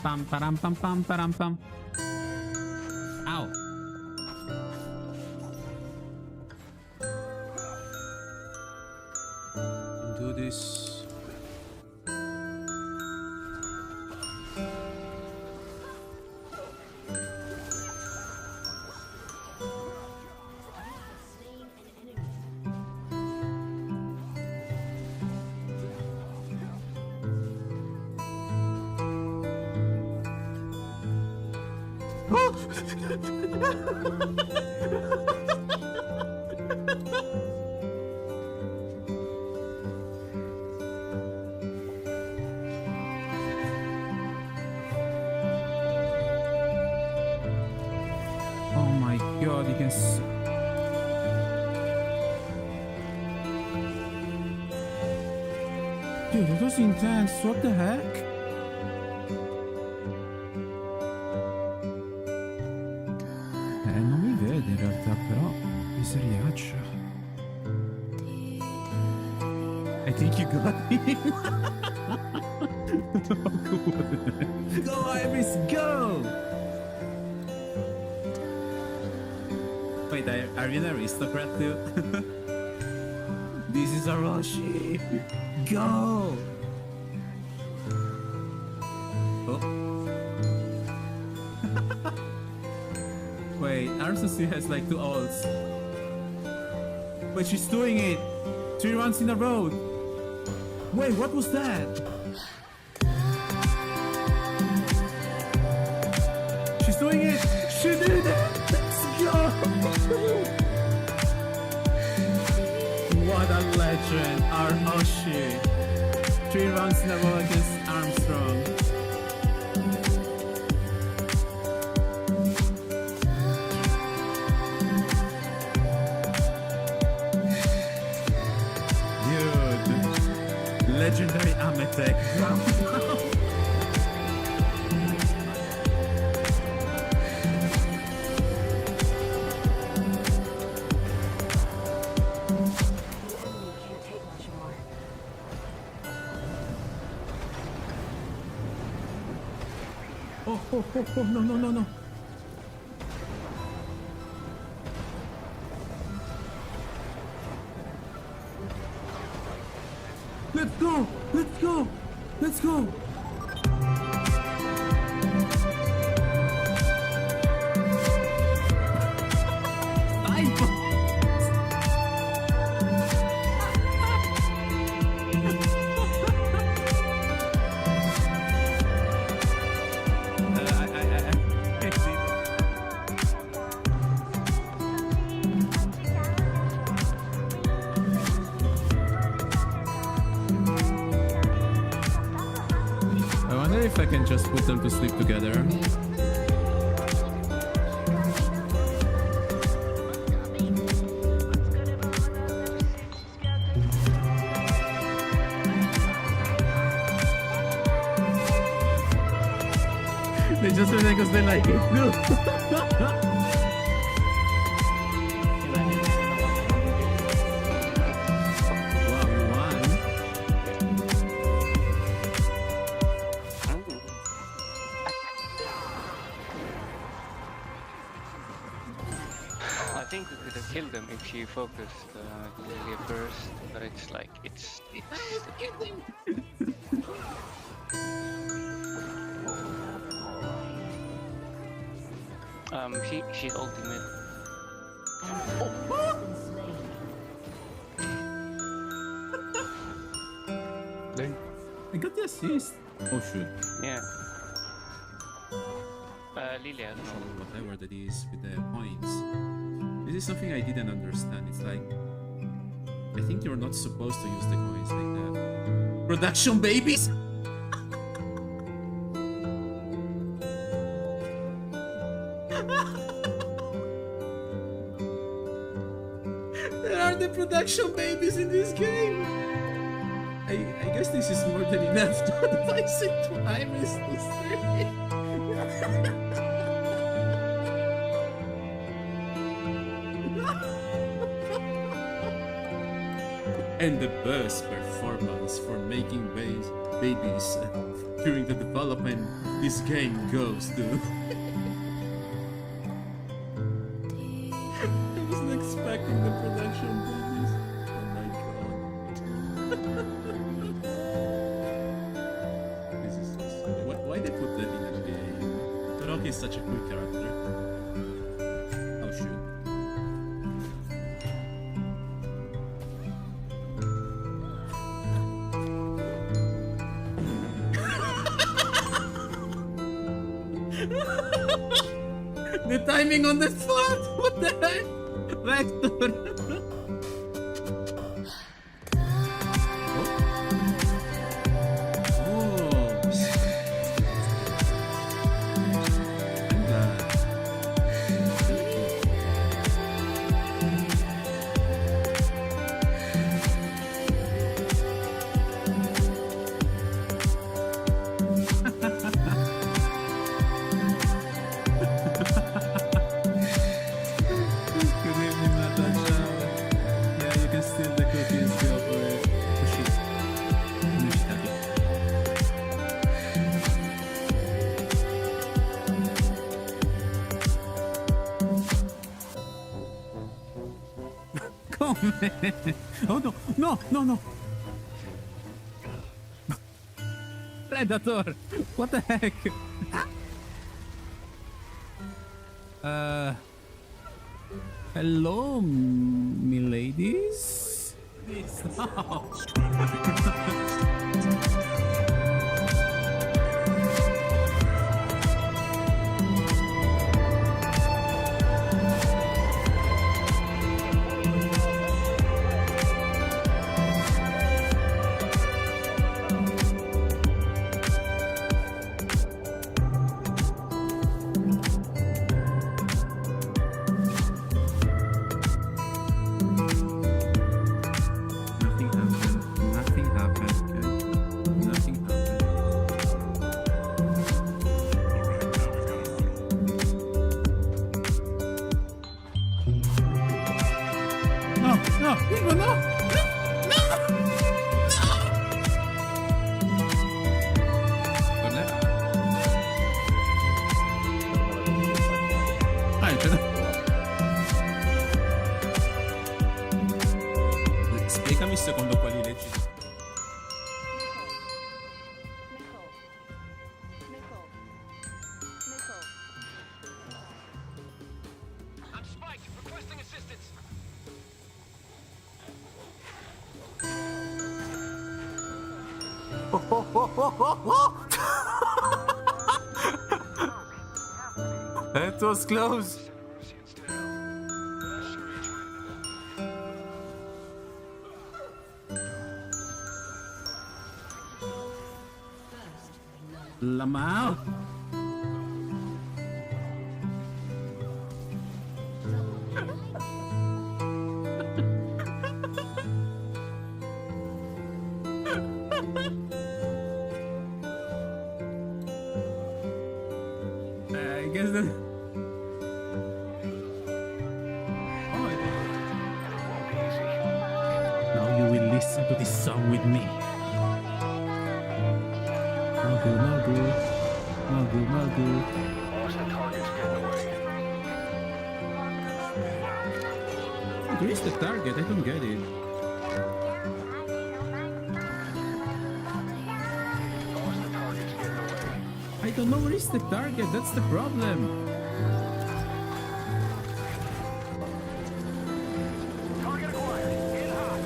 Pam param pam pam param pam. Ow. Do this. Oh my god, you can Dude, that was intense. What the heck? Non mi vede in realtà, però mi si riaccia. I think you got him. Go Iris, go! Wait, are you an aristocrat too? This is Arashi. Go! Oh. Wait, Arsusu has like 2 ults. Wait, she's doing it! 3 rounds in a row! Wait, what was that? She's doing it! She did it! Let's go! What a legend, Arashi! 3 rounds in a row against Armstrong. Legendary Ametek. Oh, no. Let's go! If I can just put them to sleep together. They just do that because they like it. No. I think we could have killed them if she focused Lilia first, but it's like it's she's ultimate. I got the assist. Oh shoot. Yeah. Lilia, no. Whatever that is with the points. This is something I didn't understand. It's like, I think you're not supposed to use the coins like that. Production babies? There are the production babies in this game. I guess this is more than enough to advise it to Iris to stream. And the best performance for making babies 3 during the development this game goes, dude. I wasn't expecting the production babies. Oh my god. This is so silly. Why they put that in a game? Todoroki is such a cool character. Oh shoot. The timing on the spot! What the heck? Vector! Oh. I'm glad. Good evening, Natasha. Yeah, you can steal the cookies, go for it. Push it. Finish that. Come on. Oh no, no, no, no. Predator! What the heck? Hello, miladies? Please, no. Nothing happened. Nothing happened. Okay. Nothing happened. No, no, Ingo, no! No! No! Spiegami secondo quali leggi. I'm Spike, requesting assistance. That was close. Lamau. I guess that. Oh, now you will listen to this song with me. Magu, magu, magu, magu. Where is the target? I don't get it. I don't know where is the target. That's the problem. Target acquired. In hot.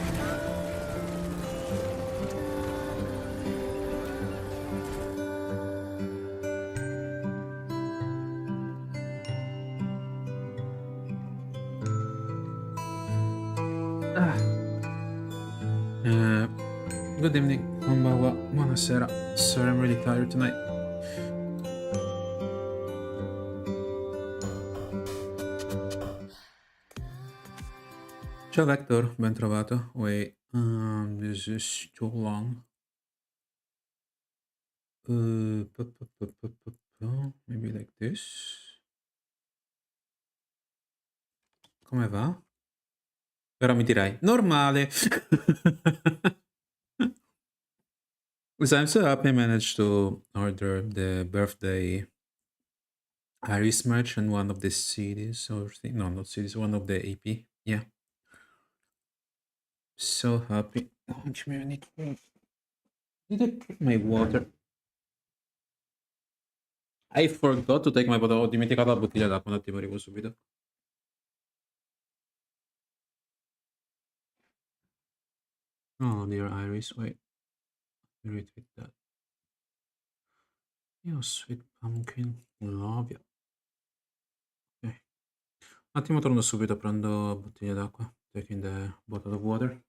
Good evening. Konbanwa. Buonasera. Sorry, I'm really tired tonight. Ciao Vector, ben trovato. Wait, this is too long. Maybe like this. Come va? Però mi dirai, normale. So I'm so happy I managed to order the birthday Iris merch and one of the CDs or no, not CDs, one of the AP. Yeah, so happy. Oh, give me a minute. Did I put my water? I forgot to take my bottle. Ho dimenticato la bottiglia d'acqua. Un attimo, arrivo subito. Oh, dear Iris, wait. Retweet that. Io, sweet pumpkin, love you. Ok. Un attimo, torno subito. Prendo la bottiglia d'acqua. Taking the bottle of water.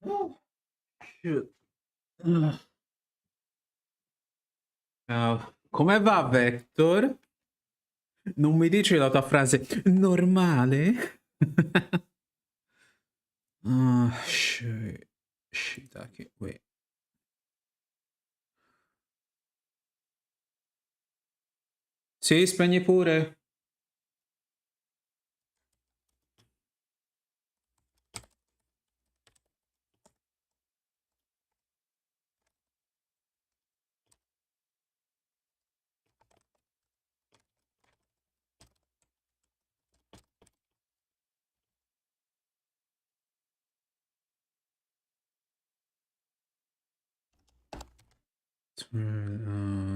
Oh, shoot. Ugh. Come va, Vector? Non mi dici la tua frase normale? Shit. Shiitake, wait. Sì, spegni pure.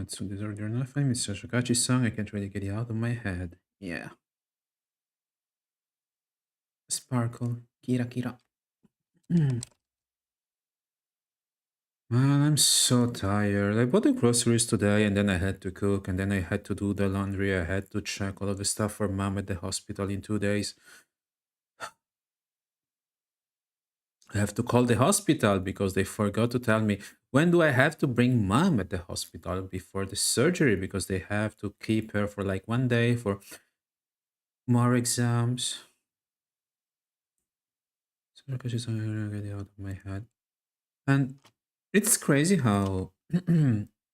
It's a disorder nothing. It's such a catchy song. I can't really get it out of my head. Yeah. Sparkle. Kira Kira. Mm. Man, I'm so tired. I bought the groceries today and then I had to cook and then I had to do the laundry. I had to check all of the stuff for mom at the hospital in 2 days. I have to call the hospital because they forgot to tell me when do I have to bring mom at the hospital before the surgery because they have to keep her for like 1 day for more exams. Sorry, because she's gonna get it out of my head. And it's crazy how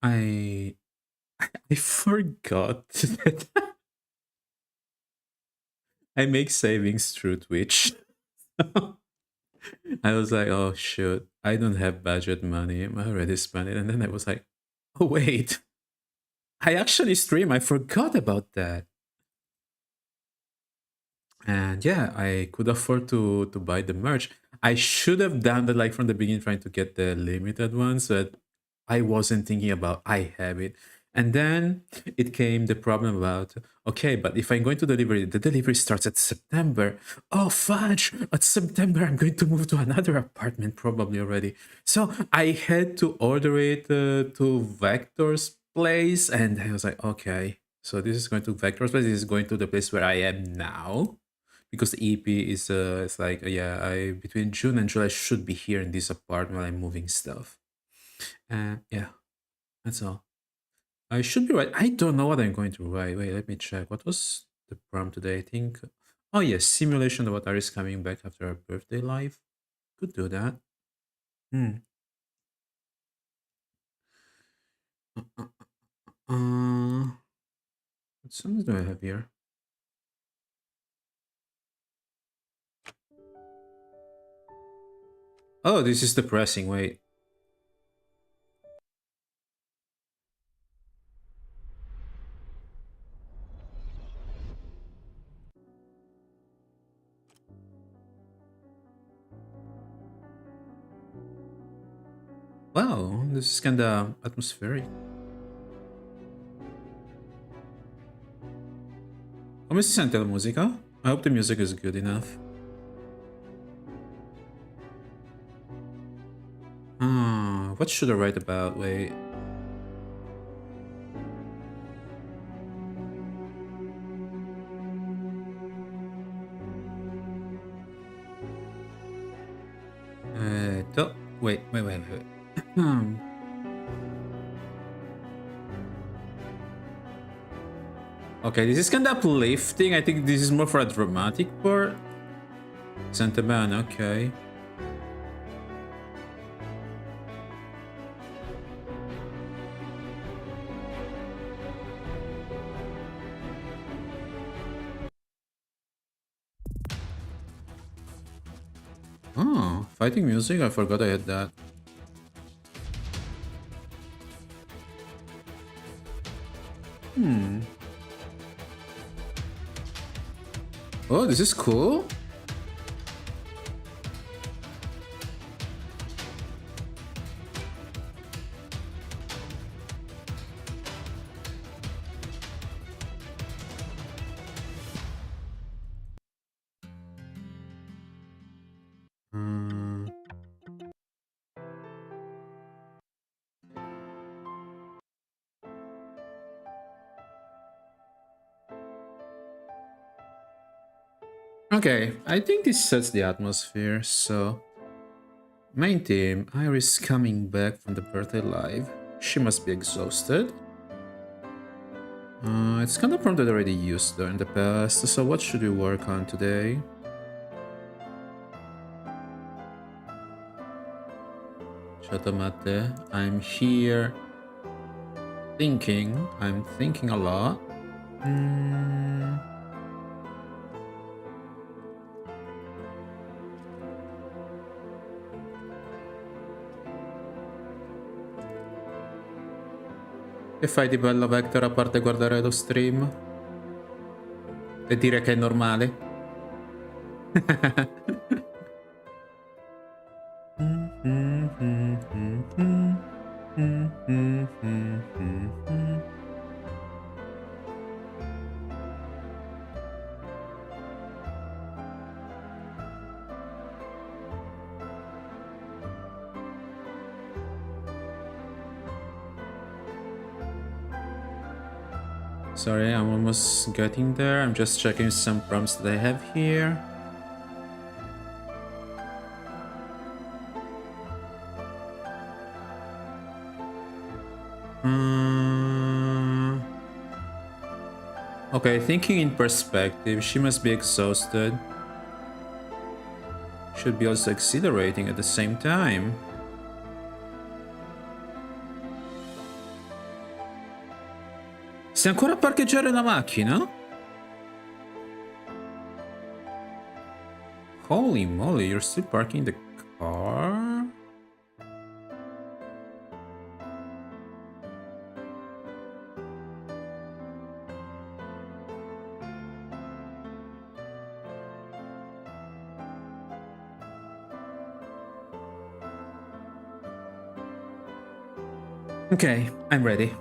I I forgot that I make savings through Twitch. I was like, oh shoot, I don't have budget money. I already spent it. And then I was like, oh wait, I actually stream. I forgot about that. And yeah, I could afford to buy the merch. I should have done that like from the beginning, trying to get the limited ones, but I wasn't thinking about I have it. And then it came the problem about okay, but if I'm going to deliver it, the delivery starts at September. Oh fudge! At September, I'm going to move to another apartment probably already. So I had to order it to Vector's place, and I was like, okay, so this is going to Vector's place. This is going to the place where I am now because the EP is it's like yeah, I between June and July should be here in this apartment while I'm moving stuff. And yeah, that's all. I should be right. I don't know what I'm going to write. Wait, let me check. What was the prompt today? I think. Oh yes, simulation of Avatar is coming back after our birthday live. Could do that. Hmm. Uh, uh, what songs do I have here? Oh, this is depressing. Wait. Wow, this is kinda atmospheric. Come si sente la musica? I hope the music is good enough. What should I write about? Wait. Wait. Okay, this is kind of uplifting. I think this is more for a dramatic part. Sentiment, okay. Oh, fighting music? I forgot I had that. Oh, this is cool. Hmm. Okay, I think this sets the atmosphere, so... Main team, Iris coming back from the birthday live. She must be exhausted. It's kind of prompt that I already used though in the past, so what should we work on today? Chatomate, I'm here thinking. I'm thinking a lot. Che fai di bello, Vector, a parte guardare lo stream? E dire che è normale? Sorry, I'm almost getting there. I'm just checking some prompts that I have here. Okay, thinking in perspective, she must be exhausted. Should be also exhilarating at the same time. Stai ancora a parcheggiare la macchina? Holy moly, you're still parking the car? Okay, I'm ready.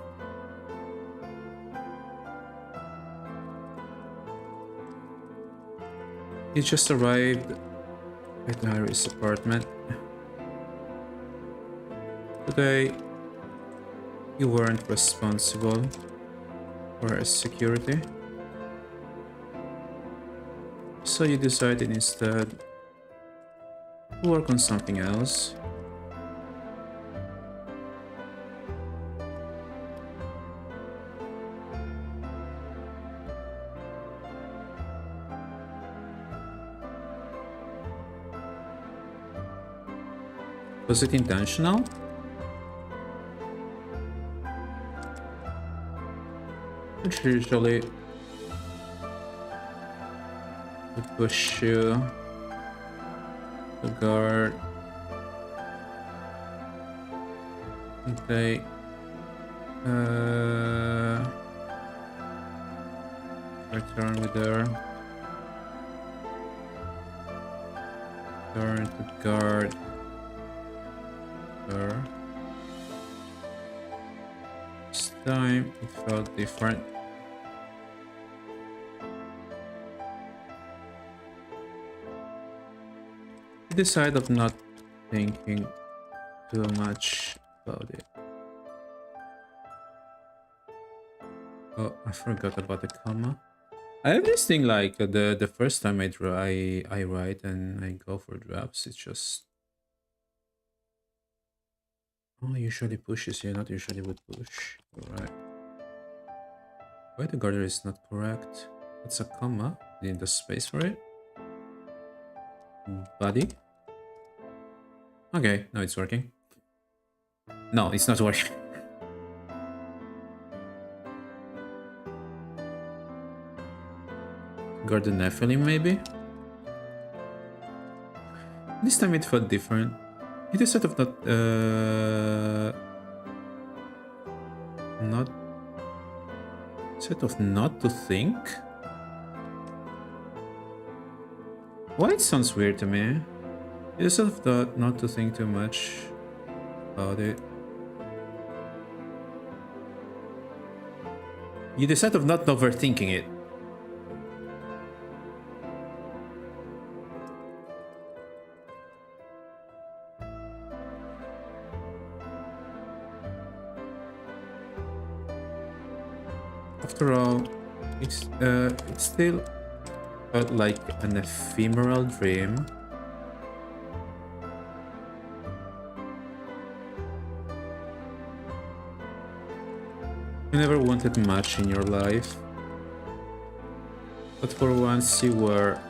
He just arrived at Iris' apartment. Today, you weren't responsible for her security. So you decided instead to work on something else. Was it intentional? Which usually would push you to guard. Okay. Return with her. Turn to guard her. time it felt different. I decided of not thinking too much about it. Oh, I forgot about the comma. I have this thing like the first time I write and I go for drafts, it's just usually pushes here, not usually would push. Alright. Why the guarder is not correct? It's a comma. Need the space for it. Body. Okay, now it's working. No, it's not working. Garden Nephilim, maybe? This time it felt different. It is sort of not to think. Why it sounds weird to me? It is sort of thought not to think too much about it. You decide of not overthinking it. After all, it's still felt like an ephemeral dream. You never wanted much in your life, but for once you were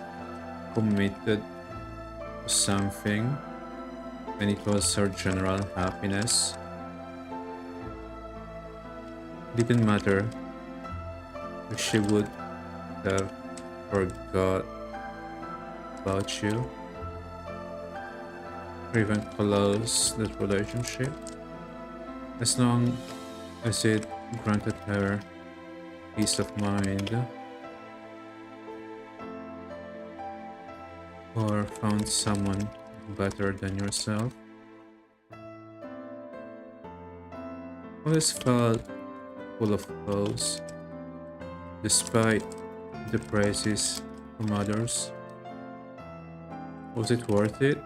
committed to something, and it was her general happiness. Didn't matter if she would have forgot about you, or even close that relationship, as long as it granted her peace of mind, or found someone better than yourself. Always felt full of flaws, despite the praises from others. Was it worth it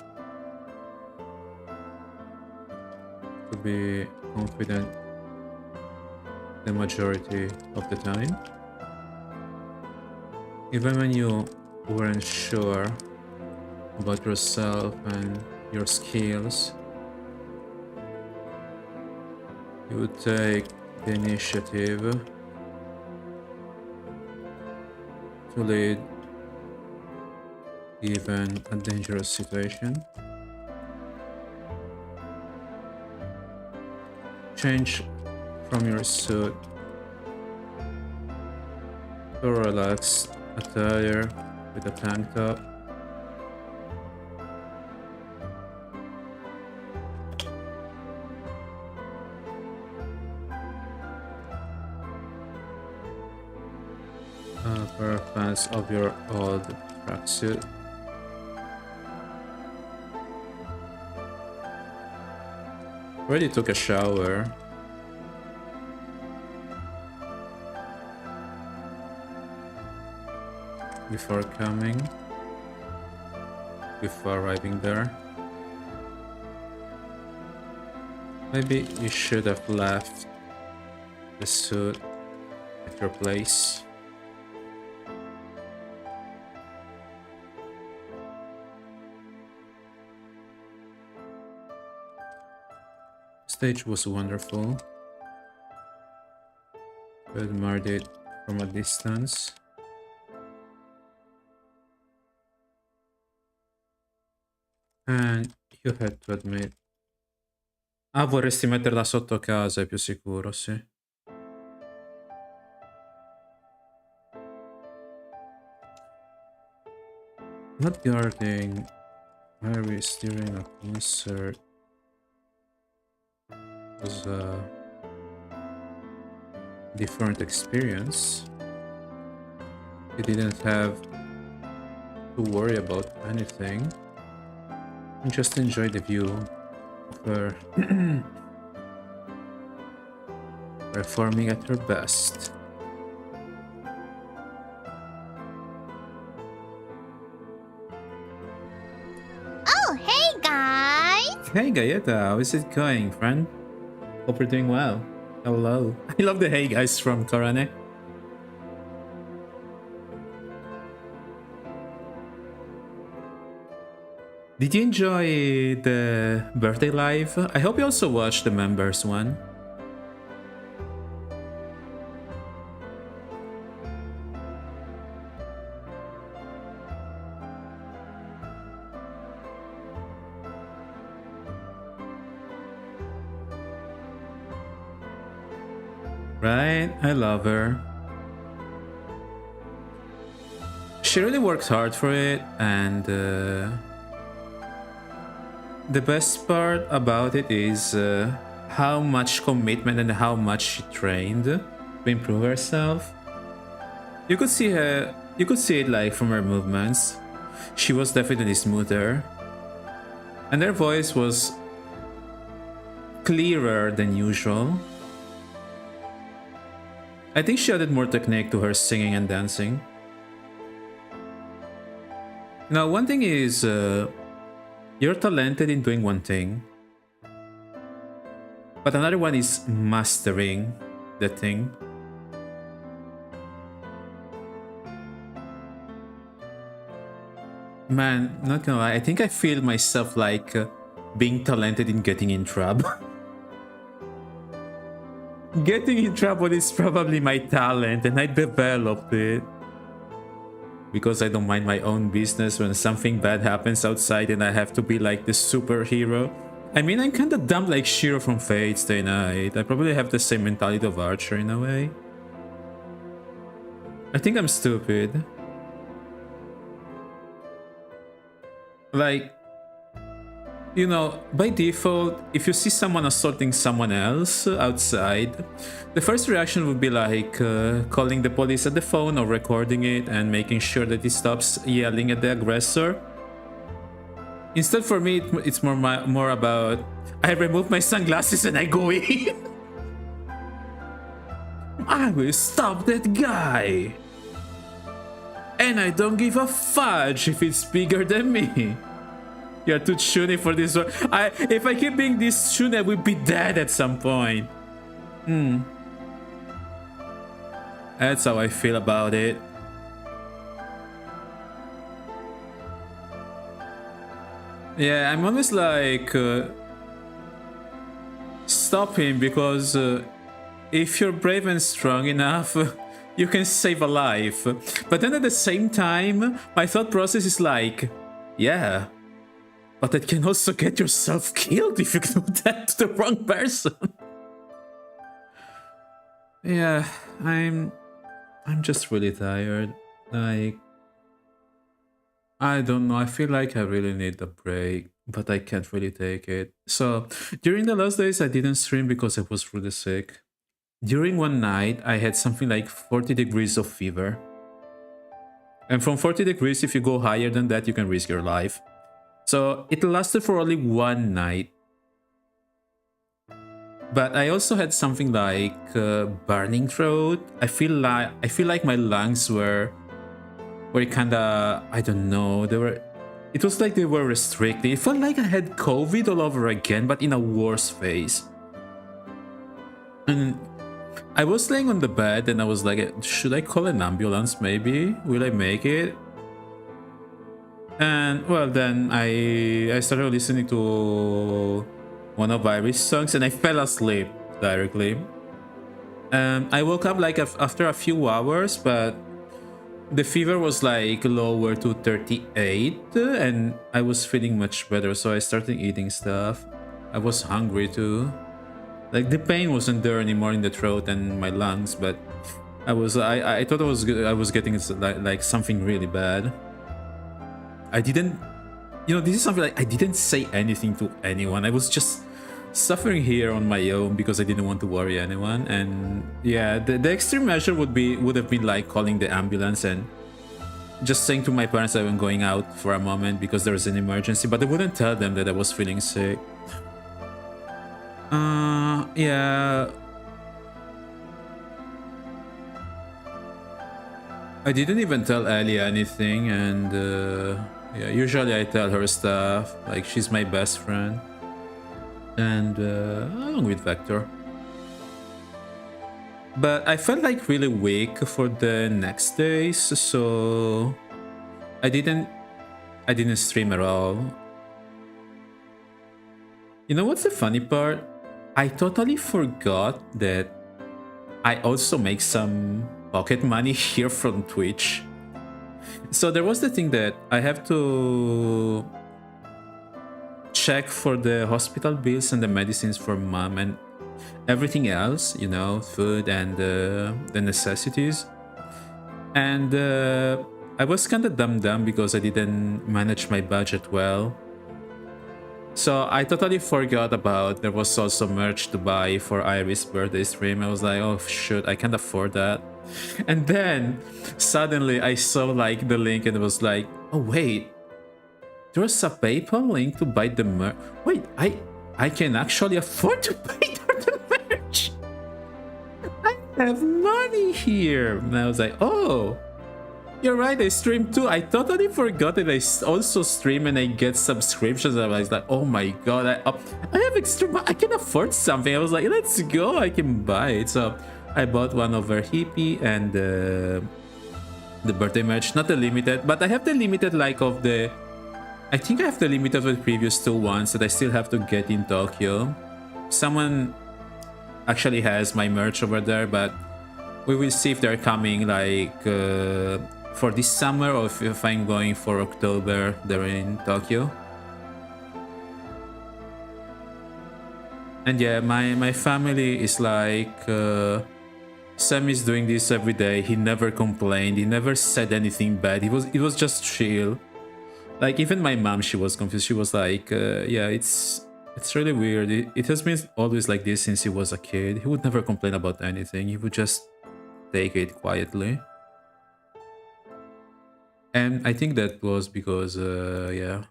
to be confident the majority of the time? Even when you weren't sure about yourself and your skills, you would take the initiative to lead even a dangerous situation. Change from your suit to relaxed attire with a tank top. For fans of your old tracksuit. Already took a shower. Before arriving there. Maybe you should have left the suit at your place. Stage was wonderful. I admired it from a distance. And you had to admit. Ah, vorresti metterla sotto casa, è più sicuro, sì. Not guarding Iris during a concert was a different experience. You didn't have to worry about anything and just enjoy the view of her performing at her best. Oh, hey guys! Hey Gayeta, how is it going, friend? Hope you're doing well. Hello. I love the hey guys from Korane. Did you enjoy the birthday live? I hope you also watched the members one. Right? I love her. She really works hard for it, and the best part about it is how much commitment and how much she trained to improve herself. You could see it like from her movements. She was definitely smoother, and her voice was clearer than usual. I think she added more technique to her singing and dancing. Now, one thing is, you're talented in doing one thing, but another one is mastering the thing. Man, not gonna lie, I think I feel myself like being talented in getting in trouble. Getting in trouble is probably my talent, and I developed it. Because I don't mind my own business when something bad happens outside and I have to be like the superhero. I mean, I'm kinda dumb like Shiro from Fate Stay Night. I probably have the same mentality of Archer in a way. I think I'm stupid. Like, you know, by default, if you see someone assaulting someone else outside, the first reaction would be like calling the police at the phone or recording it and making sure that he stops yelling at the aggressor. Instead, for me, it's more about I remove my sunglasses and I go in. I will stop that guy. And I don't give a fudge if it's bigger than me. You're too shuni for this one. If I keep being this shuni, I will be dead at some point. That's how I feel about it. Yeah, I'm always like... stop him, because if you're brave and strong enough, you can save a life. But then at the same time, my thought process is like, yeah, but it can also get yourself killed if you do that to the wrong person. Yeah, I'm just really tired. Like, I don't know, I feel like I really need a break, but I can't really take it. So, during the last days, I didn't stream because I was really sick. During one night, I had something like 40 degrees of fever. And from 40 degrees, if you go higher than that, you can risk your life. So it lasted for only one night. But I also had something like burning throat. I feel like my lungs were kinda, I don't know, it was like they were restricted. It felt like I had COVID all over again, but in a worse phase. And I was laying on the bed and I was like, should I call an ambulance maybe? Will I make it? And well, then I started listening to one of Iris' songs and I fell asleep directly. I woke up like after a few hours, but the fever was like lower to 38 and I was feeling much better, so I started eating stuff. I was hungry too. Like the pain wasn't there anymore in the throat and my lungs, but I thought I was getting like something really bad. I didn't, this is something like I didn't say anything to anyone. I was just suffering here on my own because I didn't want to worry anyone. And yeah, the extreme measure would have been like calling the ambulance and just saying to my parents that I'm going out for a moment because there was an emergency, but I wouldn't tell them that I was feeling sick. Yeah. I didn't even tell Ellie anything, and yeah, usually I tell her stuff. Like, she's my best friend, and along with Vector. But I felt like really weak for the next days, so I didn't stream at all. You know what's the funny part? I totally forgot that I also make some pocket money here from Twitch. So there was the thing that I have to check for the hospital bills and the medicines for mom and everything else, you know, food and the necessities. And I was kind of dumb because I didn't manage my budget well. So I totally forgot about there was also merch to buy for Iris' birthday stream. I was like, oh shoot, I can't afford that. And then suddenly I saw like the link and it was like, oh wait, there's a PayPal link to buy the merch. Wait, I can actually afford to pay for the merch. I have money here. And I was like, oh, you're right, I stream too. I totally forgot that I also stream and I get subscriptions. I was like, oh my god, I have extra money. I can afford something. I was like, let's go, I can buy it. So I bought one over Hippie and the birthday merch, not the limited, but I have the limited like of the, I think I have the limited of the previous two ones that I still have to get in Tokyo. Someone actually has my merch over there, but we will see if they're coming like for this summer or if I'm going for October there in Tokyo. And yeah, my family is like, Sam is doing this every day. He never complained. He never said anything bad. It was just chill. Like even my mom, she was confused. She was like, yeah, it's really weird. It has been always like this since he was a kid. He would never complain about anything. He would just take it quietly. And I think that was because, yeah,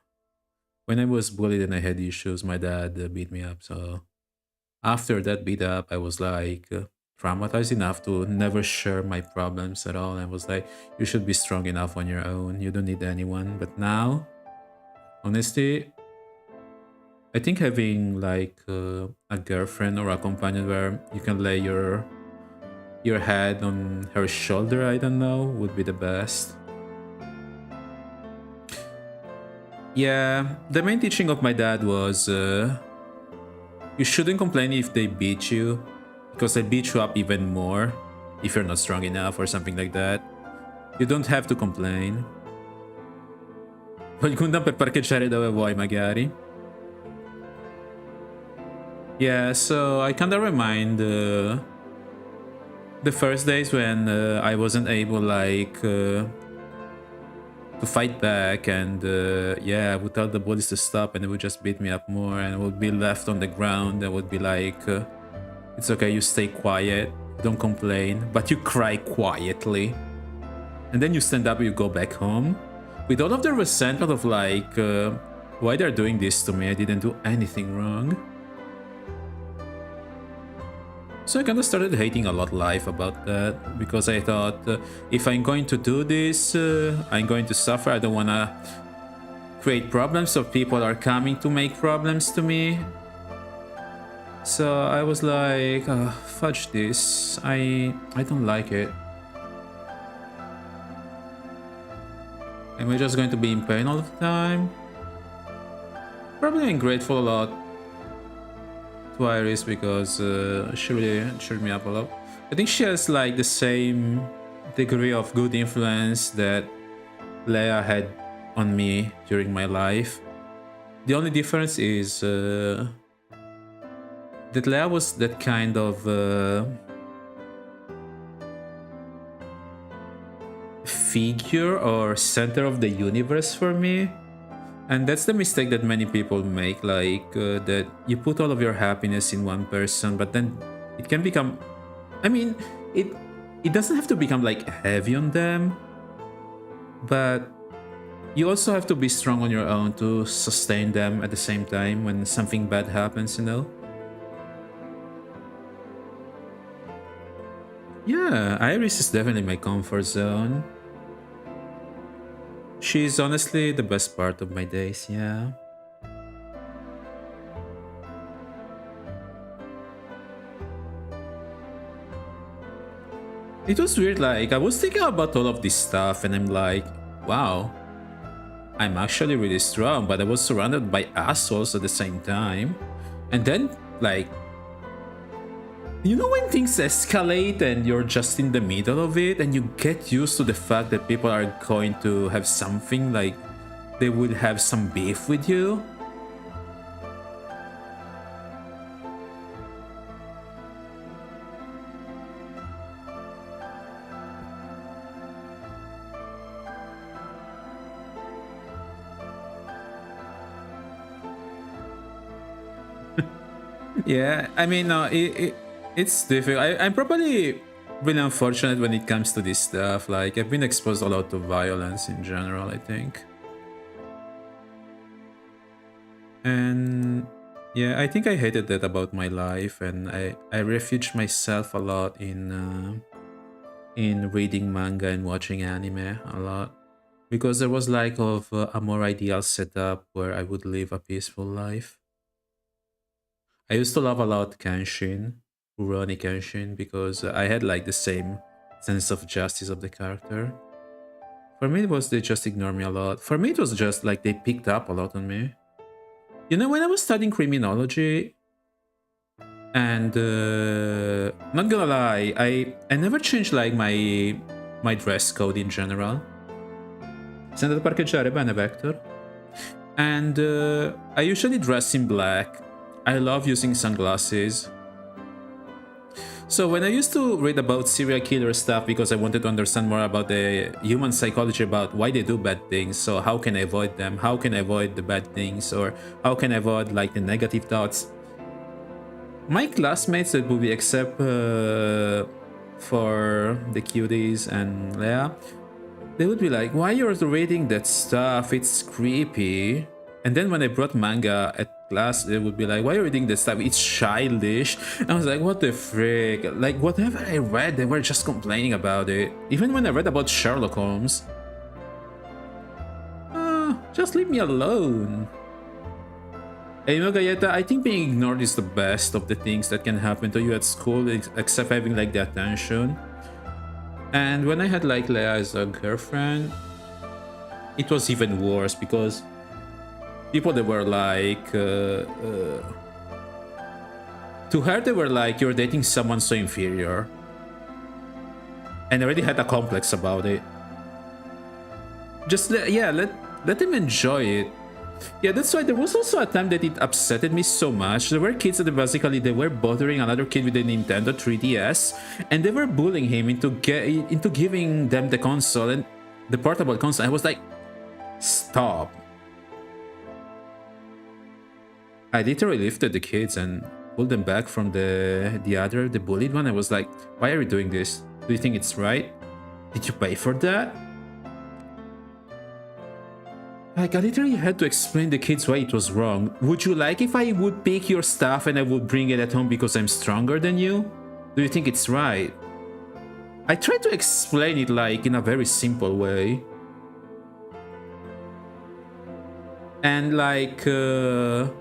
when I was bullied and I had issues, my dad beat me up. So after that beat up, I was like traumatized enough to never share my problems at all. I was like, you should be strong enough on your own. You don't need anyone. But now, honestly, I think having like a girlfriend or a companion where you can lay your head on her shoulder, I don't know, would be the best. Yeah, the main teaching of my dad was you shouldn't complain if they beat you, because they beat you up even more if you're not strong enough or something like that. You don't have to complain. Qualcuno per parcheggiare dove vuoi, magari. Yeah, so I kinda remind the first days when I wasn't able like to fight back, and yeah, I would tell the bullies to stop and they would just beat me up more, and I would be left on the ground. I would be like, it's okay, you stay quiet, don't complain, but you cry quietly. And then you stand up and you go back home with all of the resentment of like, why they're doing this to me? I didn't do anything wrong. So I kind of started hating a lot life about that, because I thought if I'm going to do this, I'm going to suffer. I don't want to create problems, so people are coming to make problems to me. So I was like, oh, fudge this. I don't like it. Am I just going to be in pain all the time? Probably ungrateful a lot to Iris, because she really cheered me up a lot. I think she has like the same degree of good influence that Leia had on me during my life. The only difference is that Leia was that kind of figure or center of the universe for me. And that's the mistake that many people make, like that you put all of your happiness in one person, but then it can become, I mean, it doesn't have to become like heavy on them, but you also have to be strong on your own to sustain them at the same time when something bad happens, you know? Yeah, Iris is definitely my comfort zone. She's honestly the best part of my days, yeah. It was weird, like, I was thinking about all of this stuff and I'm like, wow, I'm actually really strong, but I was surrounded by assholes at the same time. And then, like, you know when things escalate and you're just in the middle of it and you get used to the fact that people are going to have something, like, they will have some beef with you? Yeah, I mean, it's difficult. I'm probably really unfortunate when it comes to this stuff. Like, I've been exposed a lot to violence in general, I think. And yeah, I think I hated that about my life, and I refuged myself a lot in reading manga and watching anime a lot. Because there was like a more ideal setup where I would live a peaceful life. I used to love a lot Kenshin, Rurouni Kenshin, because I had like the same sense of justice of the character. For me, it was they just ignore me a lot. For me, it was just like they picked up a lot on me. You know, when I was studying criminology, and not gonna lie, I never changed like my dress code in general. Sei andato a parcheggiare bene, Vector? And I usually dress in black. I love using sunglasses. So when I used to read about serial killer stuff because I wanted to understand more about the human psychology, about why they do bad things, so how can I avoid them, how can I avoid the bad things, or how can I avoid like the negative thoughts, my classmates that would be except for the cuties and Leah, they would be like, why you're reading that stuff, it's creepy. And then when I brought manga at class, they would be like, why are you reading this stuff? It's childish. And I was like, what the frick? Like, whatever I read, they were just complaining about it. Even when I read about Sherlock Holmes. Just leave me alone. And you know, Galleta, I think being ignored is the best of the things that can happen to you at school, except having like the attention. And when I had like Leah as a girlfriend, it was even worse because people that were like to her they were like, you're dating someone so inferior, and I already had a complex about it. Just let them enjoy it. Yeah, that's why there was also a time that it upsetted me so much. There were kids that basically they were bothering another kid with a Nintendo 3DS, and they were bullying him into giving them the console, and the portable console. I was like, stop. I literally lifted the kids and pulled them back from the bullied one. I was like, why are you doing this? Do you think it's right? Did you pay for that? Like, I literally had to explain the kids why it was wrong. Would you like if I would pick your stuff and I would bring it at home because I'm stronger than you? Do you think it's right? I tried to explain it like in a very simple way. And like, there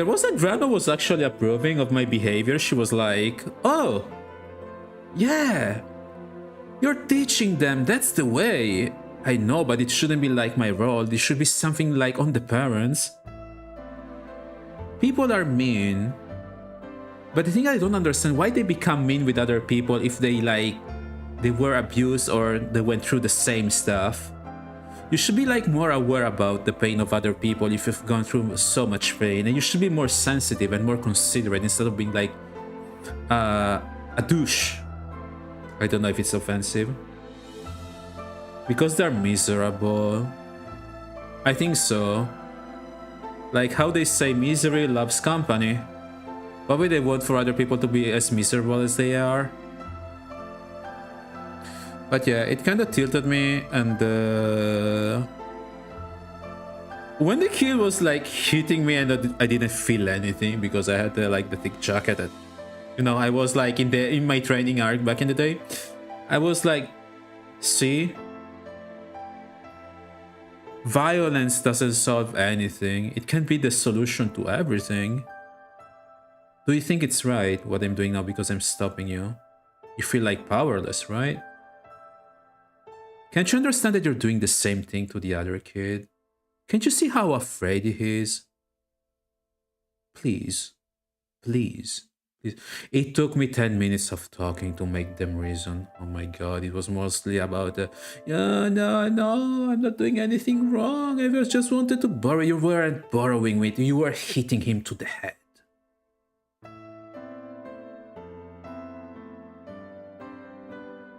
was a grandma was actually approving of my behavior. She was like, oh, yeah, you're teaching them, that's the way. I know, but it shouldn't be like my role. This should be something like on the parents. People are mean. But the thing I don't understand, why they become mean with other people if they were abused or they went through the same stuff. You should be like more aware about the pain of other people if you've gone through so much pain, and you should be more sensitive and more considerate instead of being like a douche. I don't know if it's offensive. Because they're miserable. I think so. Like how they say misery loves company. Why would they want for other people to be as miserable as they are? But yeah, it kind of tilted me, and when the kid was like hitting me and I didn't feel anything because I had the thick jacket that, you know, I was like in my training arc back in the day. I was like, see? Violence doesn't solve anything. It can be the solution to everything. Do you think it's right what I'm doing now because I'm stopping you? You feel like powerless, right? Can't you understand that you're doing the same thing to the other kid? Can't you see how afraid he is? Please, please, please. It took me 10 minutes of talking to make them reason. Oh my god, it was mostly about yeah, no, I'm not doing anything wrong. I just wanted to borrow. You weren't borrowing with, you were hitting him to the head.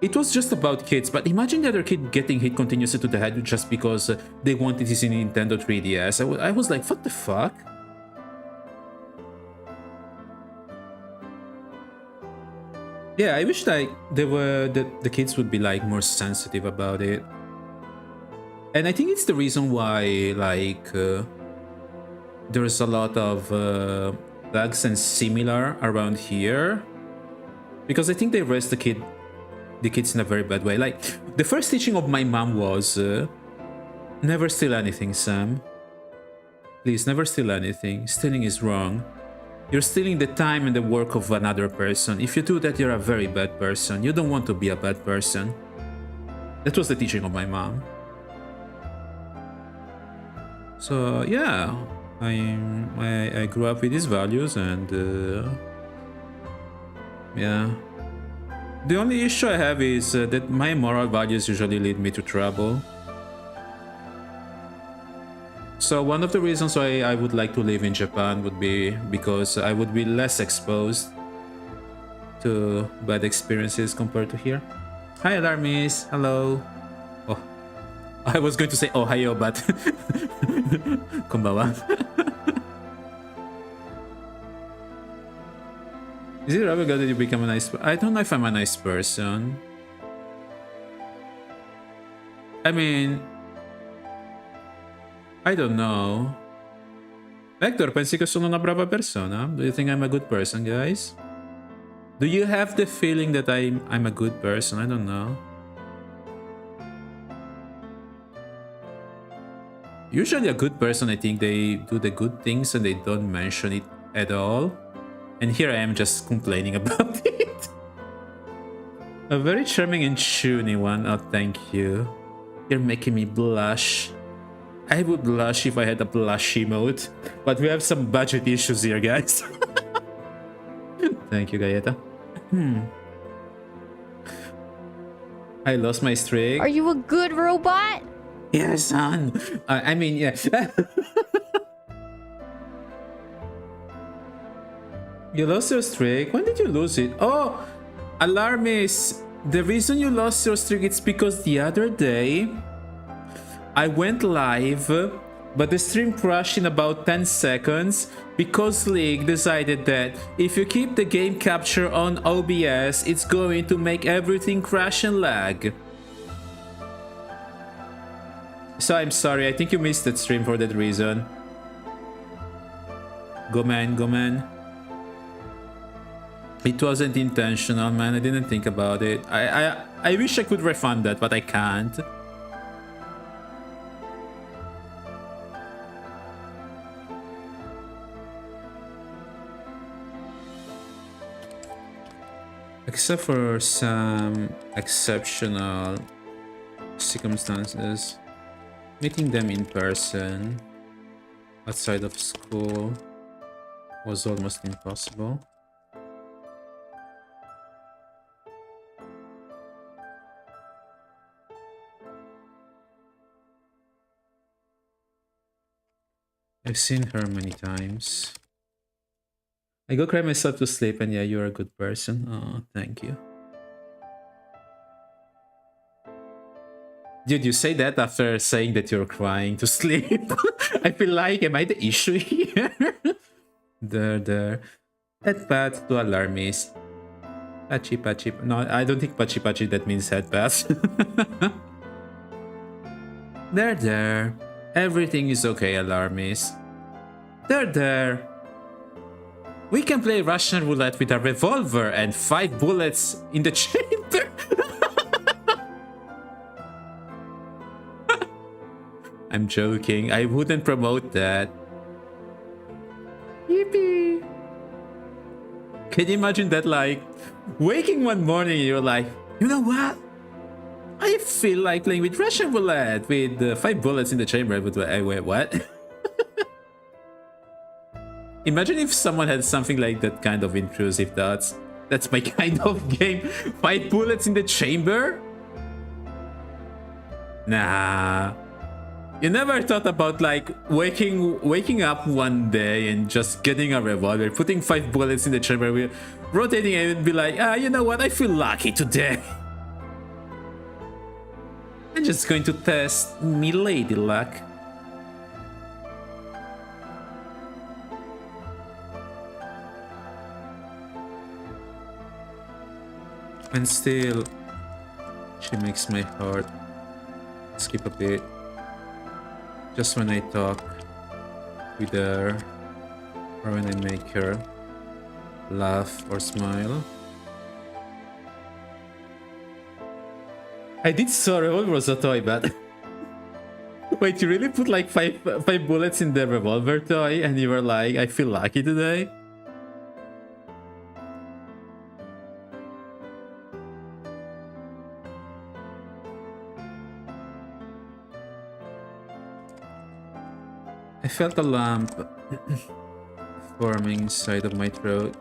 It was just about kids, but imagine the other kid getting hit continuously to the head just because they wanted his Nintendo 3DS. I was like, what the fuck? Yeah, I wish like the kids would be like more sensitive about it. And I think it's the reason why like there's a lot of bugs and similar around here. Because I think they raised the kids in a very bad way. Like, the first teaching of my mom was never steal anything, Sam. Please, never steal anything. Stealing is wrong. You're stealing the time and the work of another person. If you do that, you're a very bad person. You don't want to be a bad person. That was the teaching of my mom. So, yeah. I grew up with these values and... yeah. The only issue I have is that my moral values usually lead me to trouble. So one of the reasons why I would like to live in Japan would be because I would be less exposed to bad experiences compared to here. Hi, Alarmis. Hello. Oh, I was going to say Ohio, but konbawa. Is it ever good that you become a nice person? I don't know if I'm a nice person. I mean, I don't know. Vector, pensi che sono una brava persona? Do you think I'm a good person, guys? Do you have the feeling that I'm a good person? I don't know. Usually a good person, I think they do the good things and they don't mention it at all. And here I am just complaining about it. A very charming and chuny one. Oh, thank you. You're making me blush. I would blush if I had a blush emote. But we have some budget issues here, guys. Thank you, Gayeta. I lost my streak. Are you a good robot? Yeah, son. I mean, yeah. You lost your streak? When did you lose it? Oh, Alarmis. The reason you lost your streak is because the other day I went live, but the stream crashed in about 10 seconds because League decided that if you keep the game capture on OBS, it's going to make everything crash and lag. So I'm sorry, I think you missed that stream for that reason. Go man, go man. It wasn't intentional, man. I didn't think about it. I wish I could refund that, but I can't. Except for some exceptional circumstances, meeting them in person outside of school was almost impossible. I've seen her many times. I go cry myself to sleep, and yeah, you're a good person. Oh, thank you. Dude, you say that after saying that you're crying to sleep. I feel like, am I the issue here? there. Headpath to Alarmis. Pachi pachi. No, I don't think pachi pachi that means headpath. There. Everything is okay, Alarmis. There. We can play Russian roulette with a revolver and 5 bullets in the chamber. I'm joking. I wouldn't promote that. Yippee! Can you imagine that, like, waking one morning and you're like, you know what? I feel like playing with Russian roulette with 5 bullets in the chamber. But wait, what? Imagine if someone had something like that kind of intrusive thoughts. That's my kind of game. 5 bullets in the chamber? Nah. You never thought about like waking up one day and just getting a revolver, putting 5 bullets in the chamber, rotating it and be like, you know what? I feel lucky today. I'm just going to test me lady luck. And still, she makes my heart skip a bit. Just when I talk with her, or when I make her laugh or smile. I did saw a revolver was a toy, but wait, you really put like five bullets in the revolver toy, and you were like, I feel lucky today? I felt a lump forming inside of my throat,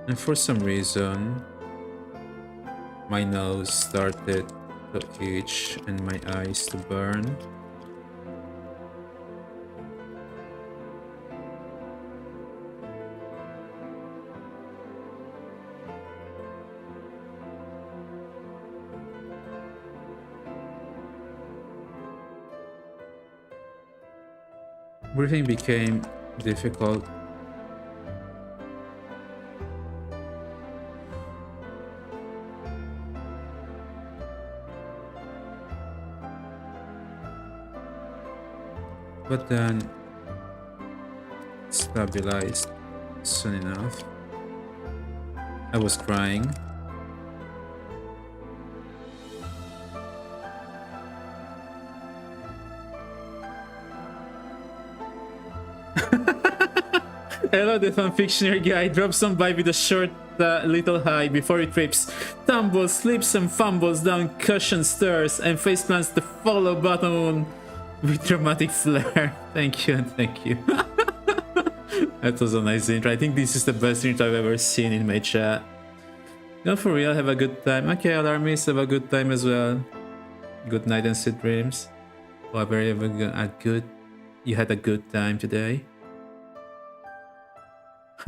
and for some reason my nose started to itch and my eyes to burn. Breathing became difficult. But then stabilized soon enough. I was crying. Hello, the fanfictioner guy. Drops some by with a short little high before it trips, tumbles, slips and fumbles down cushion stairs and faceplants the follow button with dramatic flair. Thank you. That was a nice intro. I think this is the best intro I've ever seen in my chat. No, for real, have a good time. Okay, alarmists, have a good time as well. Good night and sweet dreams. However, you had a good time today.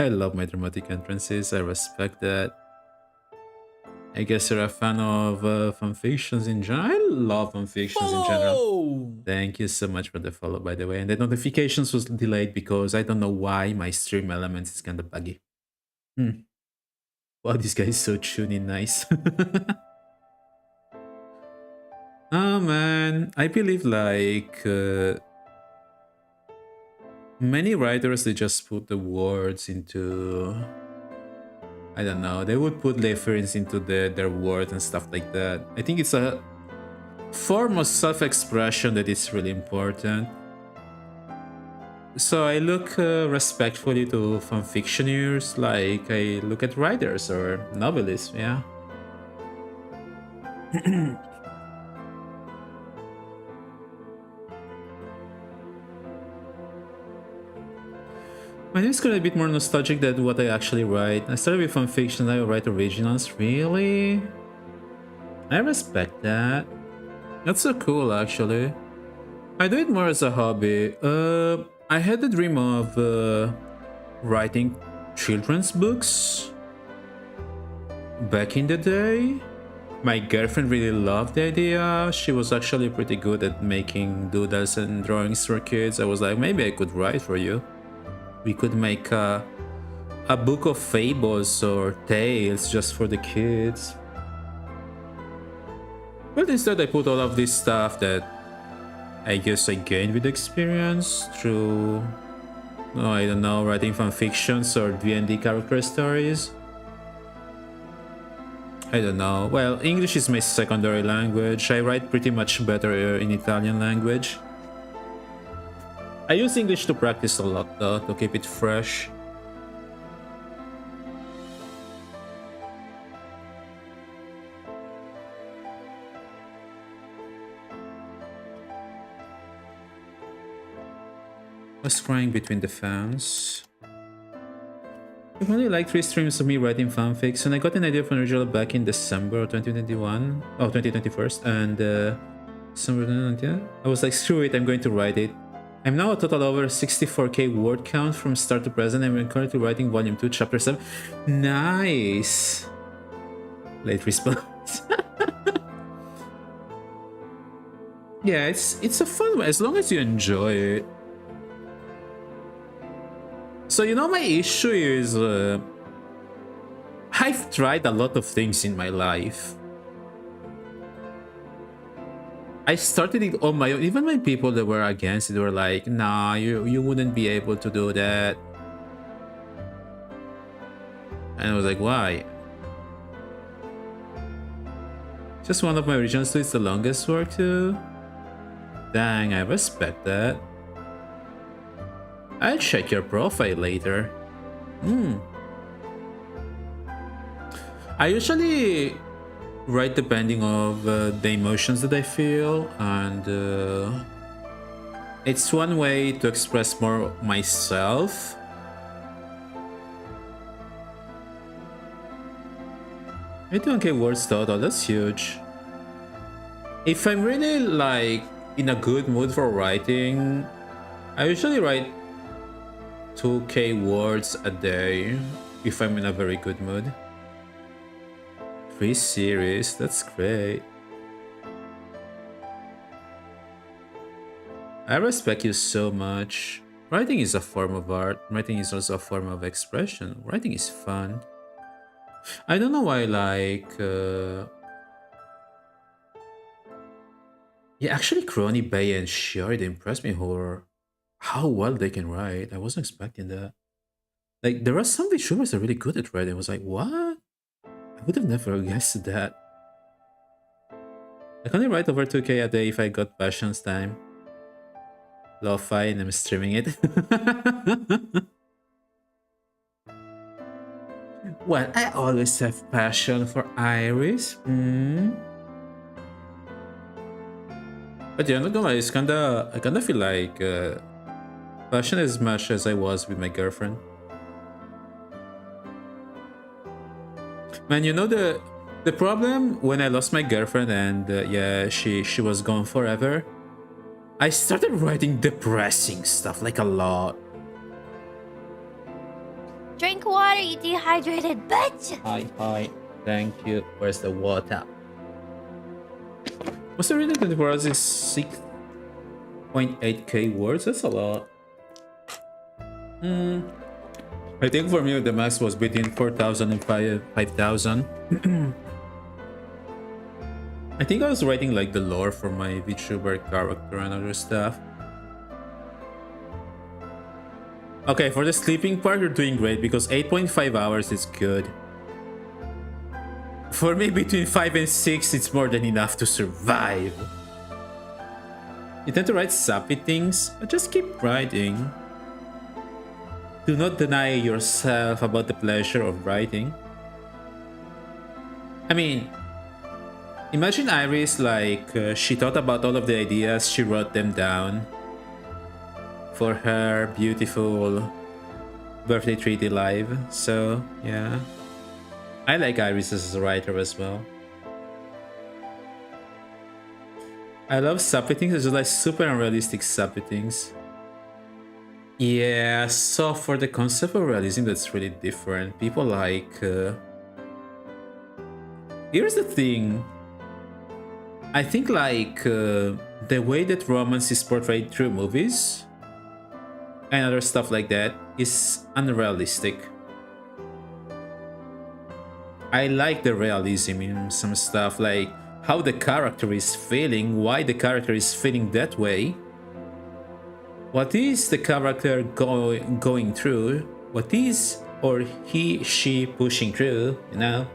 I love my dramatic entrances. I respect that. I guess you're a fan of fanfictions in general. I love fanfictions in general. Thank you so much for the follow, by the way. And the notifications was delayed because I don't know why my stream elements is kind of buggy. Wow, this guy is so tuning nice. Oh man, I believe like many writers, they just put the words into, I don't know, they would put reference into their words and stuff like that. I think it's a form of self-expression that is really important. So I look respectfully to fanfictioners like I look at writers or novelists, yeah. My name is kind of a bit more nostalgic than what I actually write. I started with fanfiction, now I write originals. Really? I respect that. That's so cool, actually. I do it more as a hobby. I had the dream of writing children's books back in the day. My girlfriend really loved the idea. She was actually pretty good at making doodles and drawings for kids. I was like, maybe I could write for you. We could make a book of fables or tales just for the kids. But instead I put all of this stuff that I guess I gained with experience through, oh, I don't know, writing fanfictions or D&D character stories. I don't know. Well, English is my secondary language. I write pretty much better in Italian language. I use English to practice a lot though, to keep it fresh. Was crying between the fans. I've only like 3 streams of me writing fanfics, and I got an idea for an original back in December of 2021. Oh, 2021, and December 2020. I was like, screw it, I'm going to write it. I'm now a total over 64k word count from start to present, and I'm currently writing volume 2, chapter 7. Nice! Late response. Yeah, it's a fun way, as long as you enjoy it. So, you know, my issue is I've tried a lot of things in my life. I started it on my own. Even when people that were against it were like, nah, you wouldn't be able to do that. And I was like, why? Just one of my originals, so it's the longest work too. Dang, I respect that. I'll check your profile later. I usually write depending of the emotions that I feel, and it's one way to express more myself. I don't get words total, that's huge. If I'm really like in a good mood for writing, I usually write 2k words a day if I'm in a very good mood. 3 series, that's great. I respect you so much. Writing is a form of art. Writing is also a form of expression. Writing is fun. I don't know why, like... Yeah, actually Crony, Bay, and Shiori, they impressed me how well they can write. I wasn't expecting that. Like, there are some VTubers that are really good at writing. I was like, what? I would have never guessed that. I can only write over 2k a day if I got Passion's time. Lo-fi and I'm streaming it. Well, I always have passion for Iris. But yeah, I'm not gonna lie, I kinda feel like passion as much as I was with my girlfriend. Man, you know the problem when I lost my girlfriend and yeah, she was gone forever. I started writing depressing stuff, like a lot. Drink water, you dehydrated bitch! Hi. Thank you. Where's the water? What's the reading 24 hours is 6.8k words? That's a lot. I think for me the max was between 4,000 and 5,000. I think I was writing like the lore for my VTuber character and other stuff. Okay, for the sleeping part you're doing great because 8.5 hours is good. For me, between 5 and 6, it's more than enough to survive. You tend to write sappy things, but just keep writing. Do not deny yourself about the pleasure of writing. I mean, imagine Iris like she thought about all of the ideas, she wrote them down for her beautiful birthday treaty live. So yeah, I like Iris as a writer as well. I love sappy things, it's just like super unrealistic sappy things. Yeah, so for the concept of realism, that's really different. People like... Here's the thing. I think like the way that romance is portrayed through movies and other stuff like that is unrealistic. I like the realism in some stuff, like how the character is feeling, why the character is feeling that way. What is the character going through? What is or she pushing through, you know?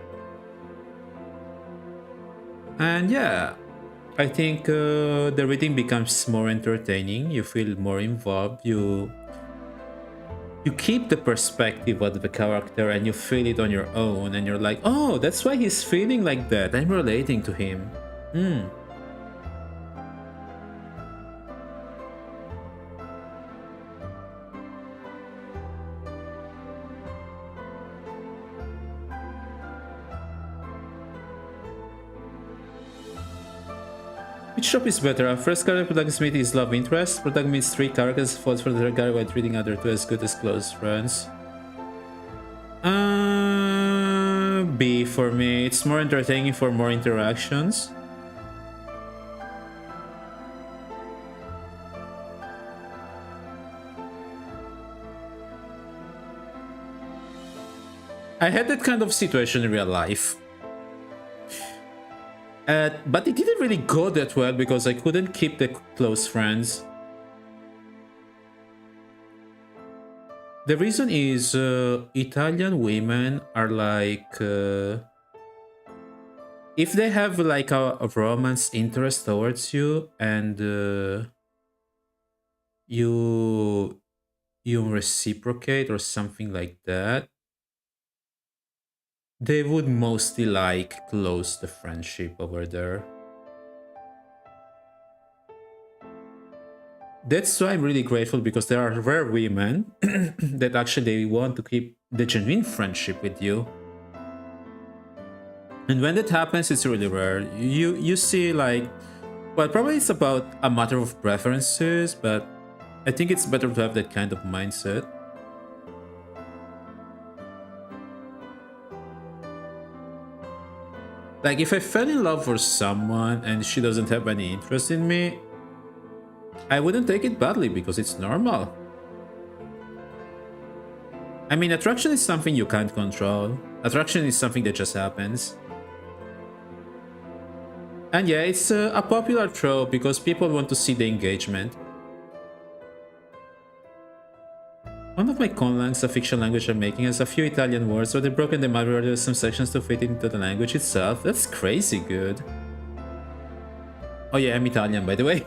And yeah, I think the reading becomes more entertaining. You feel more involved. You keep the perspective of the character and you feel it on your own. And you're like, oh, that's why he's feeling like that. I'm relating to him. Hmm. Which trope is better? A first character protagonist meet is love interest. Protagonist meets 3 characters, falls for the third guy while treating other 2 as good as close friends. B for me. It's more entertaining for more interactions. I had that kind of situation in real life. But it didn't really go that well because I couldn't keep the close friends. The reason is Italian women are like... if they have like a romance interest towards you and you reciprocate or something like that, they would mostly like close the friendship over there. That's why I'm really grateful, because there are rare women that actually want to keep the genuine friendship with you. And when that happens, it's really rare. You see like, well, probably it's about a matter of preferences, but I think it's better to have that kind of mindset. Like, if I fell in love for someone and she doesn't have any interest in me, I wouldn't take it badly because it's normal. I mean, attraction is something you can't control. Attraction is something that just happens. And yeah, it's a popular trope because people want to see the engagement. One of my conlangs, a fiction language I'm making, has a few Italian words, so they've broken them up into some sections to fit into the language itself. That's crazy good. Oh yeah, I'm Italian, by the way.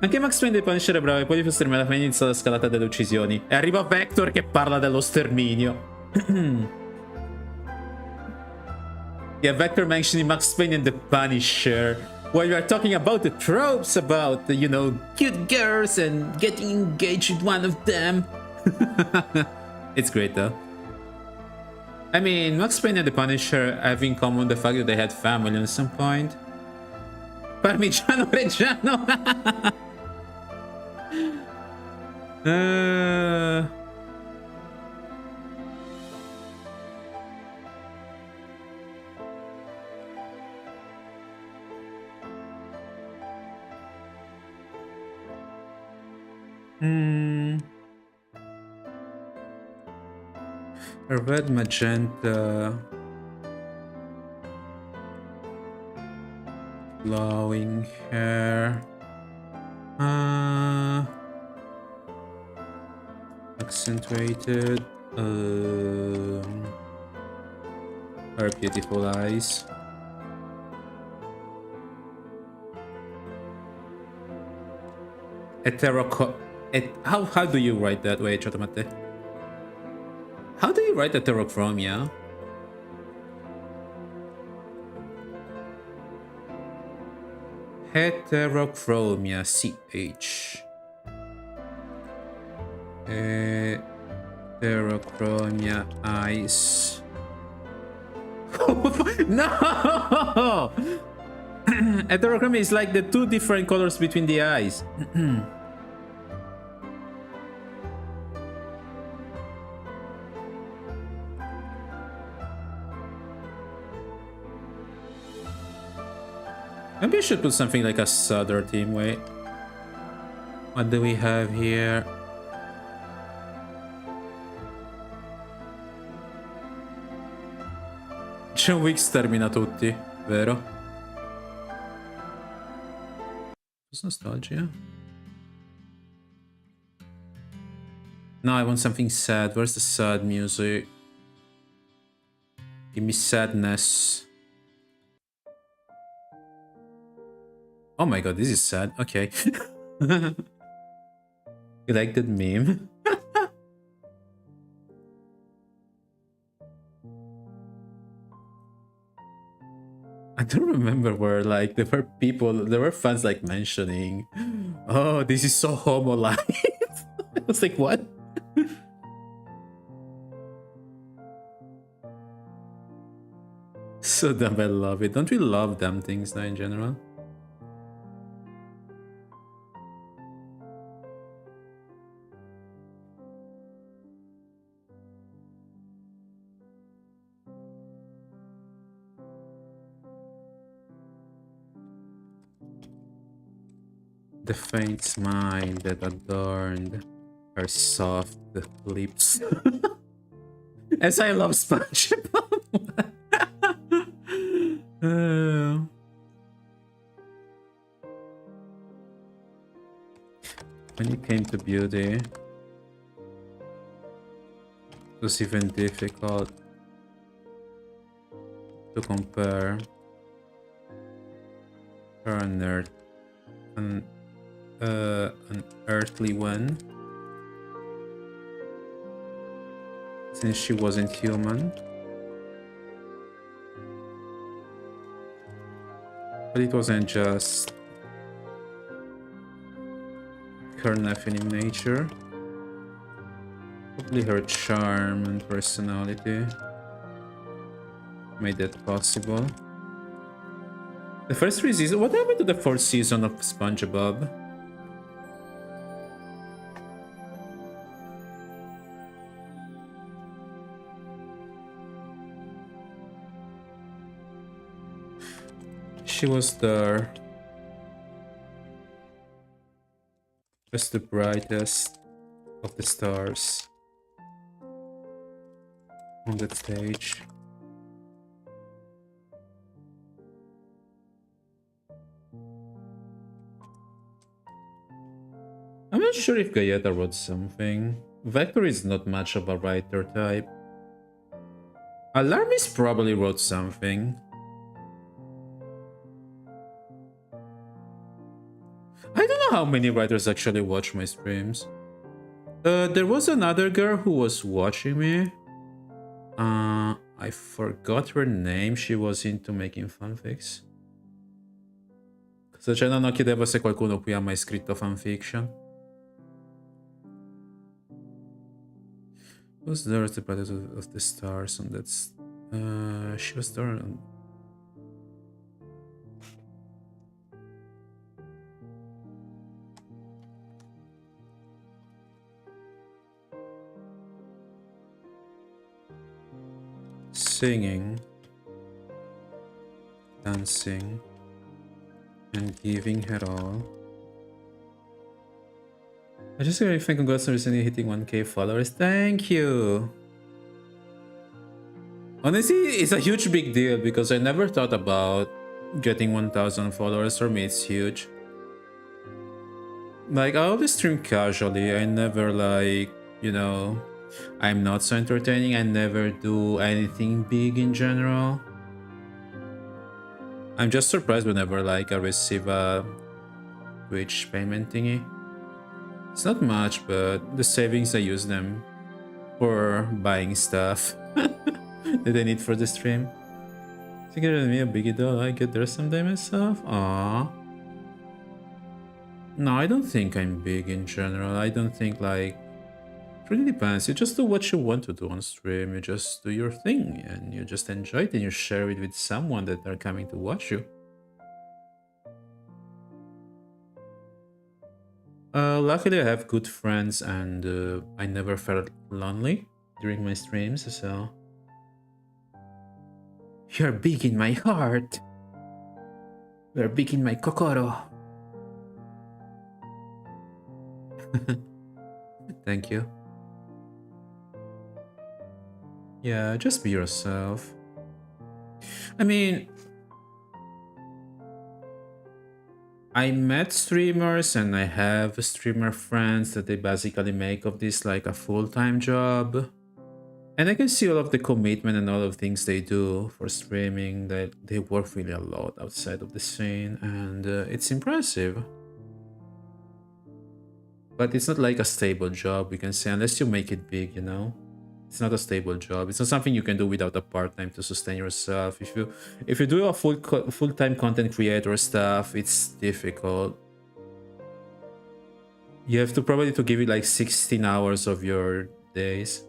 Anche Max Payne dei Punisher è bravo, e poi di fostermi alla fine inizia la scalata delle uccisioni. E arriva Vector che parla dello sterminio. Yeah, Vector mentioning Max Payne and the Punisher. While we are talking about the tropes about, you know, cute girls and getting engaged with one of them. It's great though. I mean, Max Payne and the Punisher have in common the fact that they had family at some point. Parmigiano Reggiano. A red magenta, flowing hair, accentuated, her beautiful eyes. How do you write that? Wait, Chotomate. How do you write heterochromia? Heterochromia, CH. Heterochromia eyes. No! Heterochromia is like the 2 different colors between the eyes. Maybe I should put something like a Sutter team. Wait. What do we have here? John Wick stermina tutti, vero? What's nostalgia? No, I want something sad. Where's the sad music? Give me sadness. Oh my god, this is sad. Okay. You like that meme? I don't remember where like there were fans like mentioning, oh, this is so homo life. I was like, what? So dumb, I love it. Don't we love dumb things now in general? The faint smile that adorned her soft lips. As I love SpongeBob. When it came to beauty, it was even difficult to compare her and an earthly one, since she wasn't human. But it wasn't just her feminine nature, probably her charm and personality made that possible. The first 3 seasons. What happened to the 4th season of SpongeBob? She was there. Just the brightest of the stars on that stage. I'm not sure if Gayeta wrote something. Vector is not much of a writer type. Alarmist probably wrote something. I don't know how many writers actually watch my streams. There was another girl who was watching me. I forgot her name. She was into making fanfics. Sto cercando a chiedere se qualcuno qui ha mai scritto fanfiction. Who's there as the brightest of the stars on that? She was there on... Singing, dancing, and giving her all. I just really think congrats on recently hitting 1K followers. Thank you! Honestly, it's a huge big deal because I never thought about getting 1,000 followers. For me, it's huge. Like, I always stream casually. I never like, you know, I'm not so entertaining. I never do anything big in general. I'm just surprised whenever like I receive a Twitch payment thingy. It's not much, but the savings I use them for buying stuff that I need for the stream. Think it me a biggie doll. I get there someday myself. Aww. No, I don't think I'm big in general. I don't think like... It really depends. You just do what you want to do on stream. You just do your thing and you just enjoy it and you share it with someone that are coming to watch you. Luckily I have good friends and I never felt lonely during my streams, so... You're big in my heart. You're big in my kokoro. Thank you. Yeah, just be yourself. I mean... I met streamers and I have streamer friends that they basically make of this like a full-time job. And I can see all of the commitment and all of things they do for streaming, that they work really a lot outside of the scene, and it's impressive. But it's not like a stable job, we can say, unless you make it big, you know? It's not a stable job. It's not something you can do without a part-time to sustain yourself. If you do a full-time content creator stuff, it's difficult. You have to probably to give it like 16 hours of your days.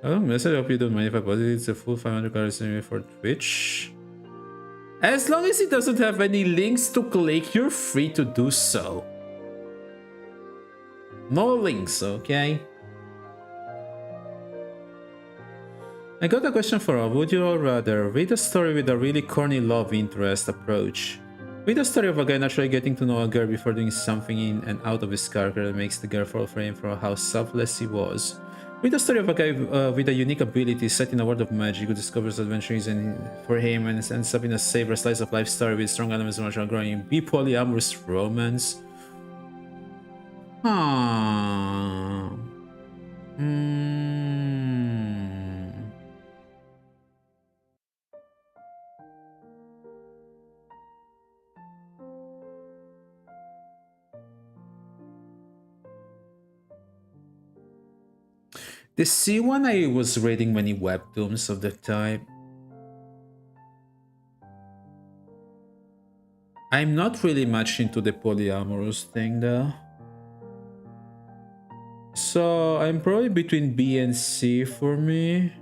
Oh, I hope you don't mind if I post it. It's a full 500 currency for Twitch. As long as it doesn't have any links to click, you're free to do so. No links, okay? I got a question for Rob. Would you all rather read a story with a really corny love interest approach? Read a story of a guy naturally getting to know a girl before doing something in and out of his character that makes the girl fall for him for how selfless he was. Read the story of a guy with a unique ability set in a world of magic who discovers adventures for him and ends up in a savor slice of life story with strong elements of emotional growing. Be polyamorous romance. The C one I was reading many webtoons of the time. I'm not really much into the polyamorous thing though. So I'm probably between B and C for me.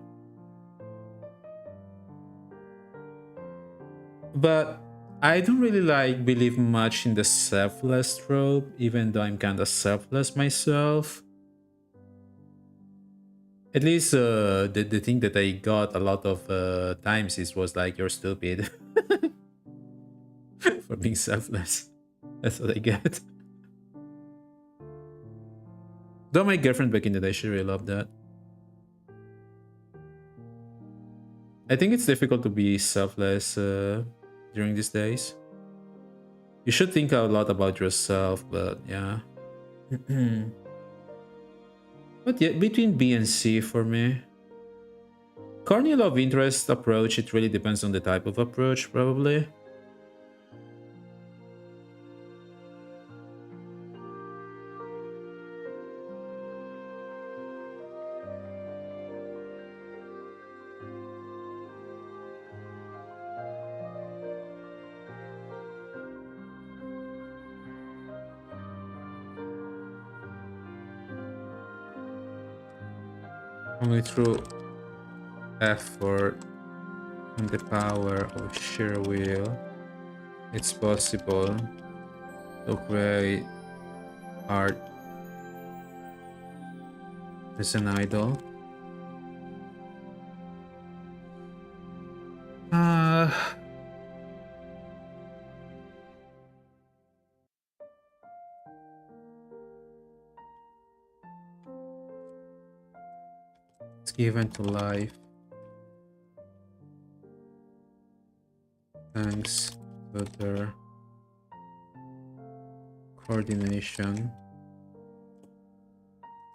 But I don't really believe much in the selfless trope, even though I'm kinda selfless myself. At least the thing that I got a lot of times was like, you're stupid. For being selfless. That's what I get. Though my girlfriend back in the day, she really loved that. I think it's difficult to be selfless during these days. You should think a lot about yourself, but yeah. But yeah, between B and C for me. Corny love interest approach, it really depends on the type of approach, probably. Only through effort and the power of sheer will, it's possible to create art as an idol. It's given to life thanks to their coordination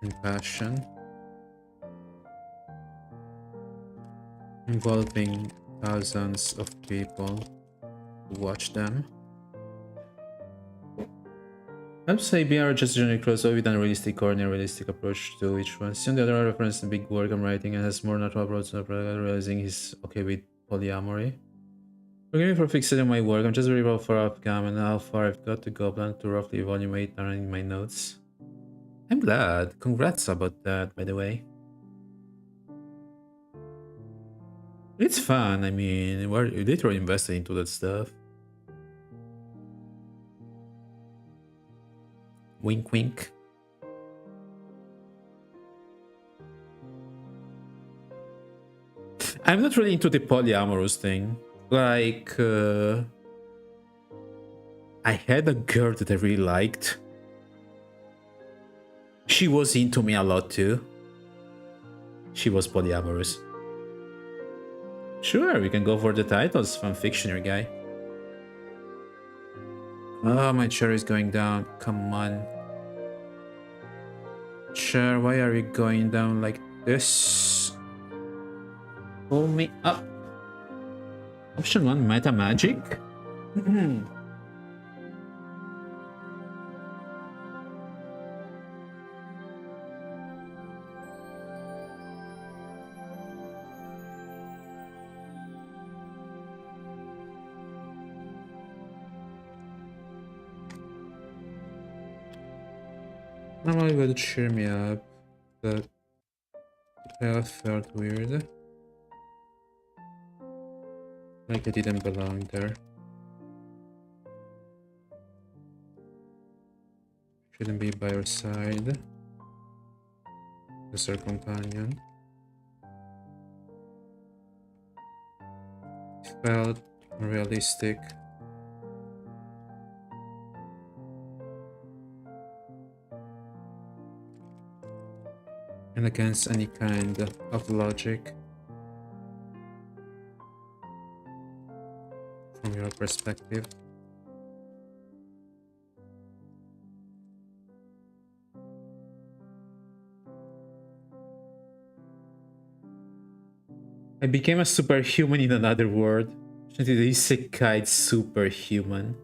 and passion, involving thousands of people to watch them. I'd say BR just generally crossover with unrealistic or unrealistic approach to each one. See on the other reference the big work I'm writing and has more natural approach to realizing he's okay with polyamory. Forgive me for fixating my work, I'm just very well far I've come and how far I've got to go. Plan to roughly volume 8 are in my notes. I'm glad. Congrats about that, by the way. It's fun, I mean, we're literally invested into that stuff. Wink wink. I'm not really into the polyamorous thing. Like, I had a girl that I really liked. She was into me a lot too. She was polyamorous. Sure, we can go for the titles, fanfictioner guy. Oh, my chair is going down. Come on. chair. Why are we going down like this? Pull me up. Option 1, meta magic. Normally would cheer me up, but I felt weird. Like I didn't belong there. Shouldn't be by your side. As our companion. Felt realistic. And against any kind of logic from your perspective. I became a superhuman in another world. The isekai superhuman.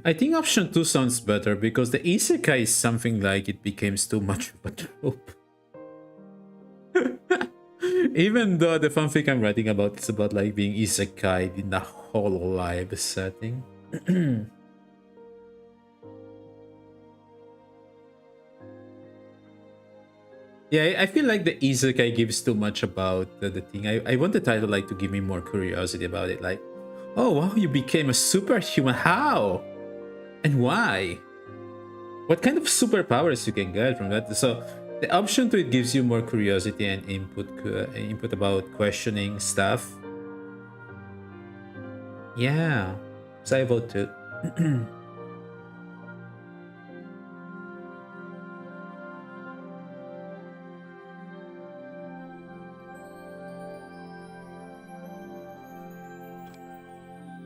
I think option 2 sounds better because the isekai is something like it becomes too much of a trope. Even though the fanfic I'm writing about is about like being isekai in a hololive setting. Yeah, I feel like the isekai gives too much about the thing. I want the title like to give me more curiosity about it. Like, oh wow, you became a superhuman. How? And why? What kind of superpowers you can get from that? So the option to it gives you more curiosity and input about questioning stuff. Yeah, so I vote too.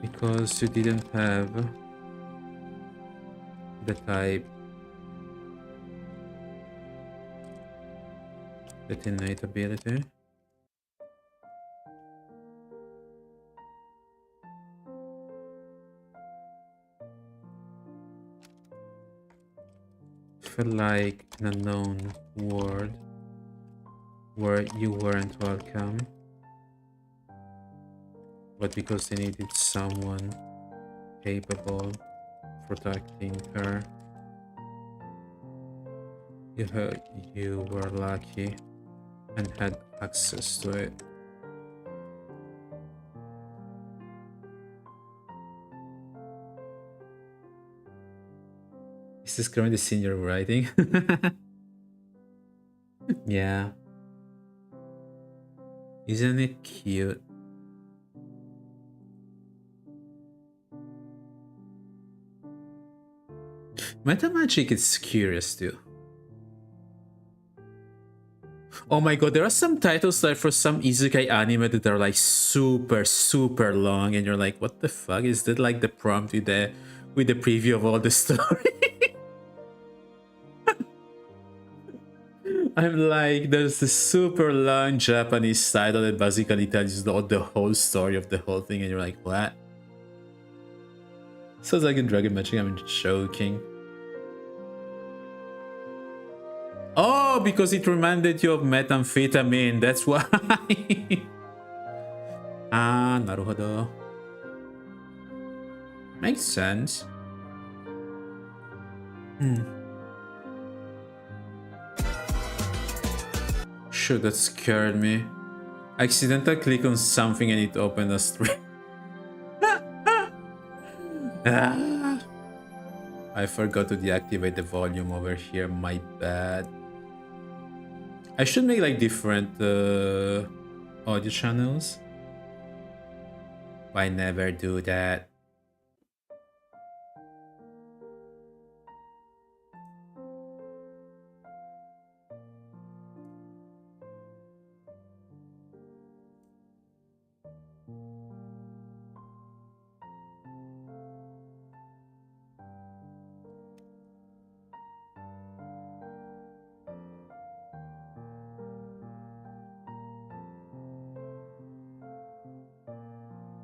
Because you didn't have the type, the innate ability. Feel like in a known world where you weren't welcome, but because they needed someone capable of protecting her, you were lucky and had access to it. Is this currently the scene you're writing? Yeah. Isn't it cute? Meta Magic is curious too. Oh my god, there are some titles like for some isekai anime that are like super long, and you're like, what the fuck is that? Like the prompt with the preview of all the story. I'm like, there's this super long Japanese title that basically tells you the whole story of the whole thing, and you're like, what? Sounds like in Dragon Magic, I'm joking. Oh, because it reminded you of methamphetamine, that's why. Ah, naruhodo. Makes sense. Shoot, that scared me. I accidentally clicked on something and it opened a stream. Ah. I forgot to deactivate the volume over here, my bad. I should make like different audio channels. Why never do that?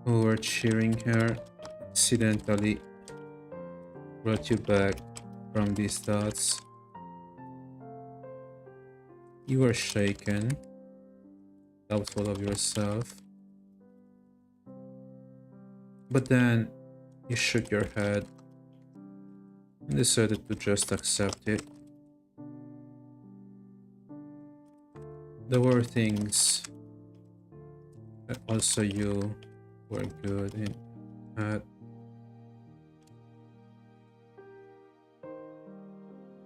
who were cheering her accidentally brought you back from these thoughts. You were shaken, doubtful of yourself, but then you shook your head and decided to just accept it. There were things that also you were good in at.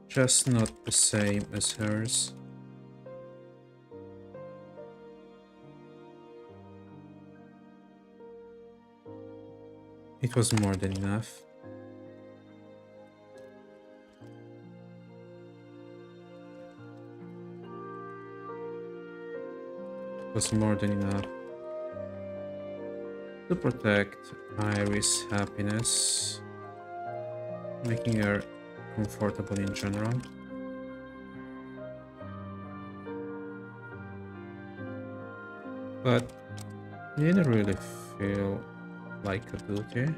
Just not the same as hers. It was more than enough. It was more than enough to protect Iris' happiness, making her comfortable in general. But you didn't really feel like a duty,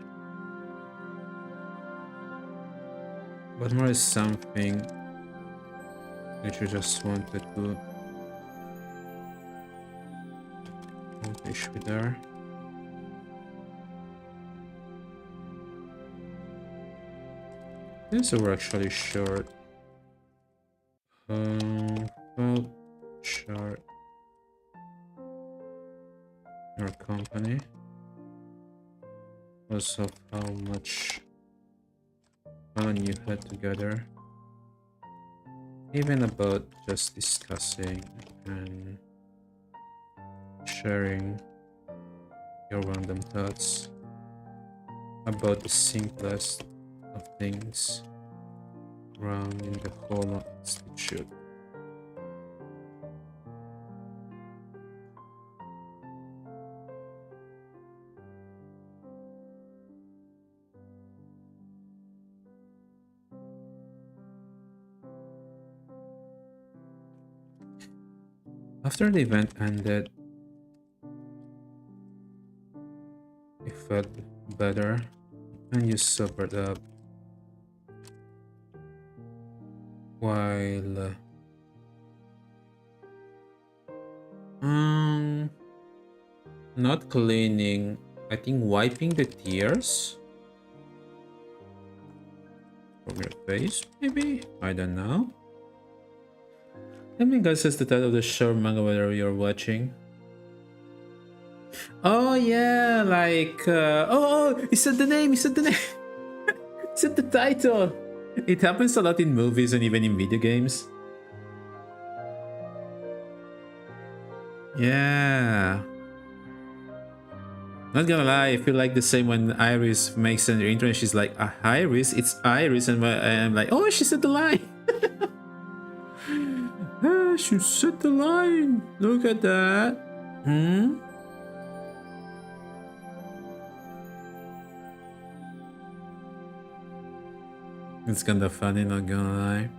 but more as something which you just wanted to accomplish with her. These were actually short. Well, short. Your company. Because of how much fun you had together. Even about just discussing and sharing your random thoughts about the simplest of things around in the whole institute. After the event ended, you felt better and you sobered up while not cleaning, I think wiping the tears from your face, maybe? I don't know. Let me guess, it's the title of the show or manga whether you're watching. Oh yeah, like he said the name, he said the name. He said the title. It happens a lot in movies and even in video games. Yeah. Not gonna lie, I feel like the same when Iris makes an intro and she's like, Iris, it's Iris, and I'm like, oh, she said the line. Ah, she said the line. Look at that. It's kinda funny, not gonna lie.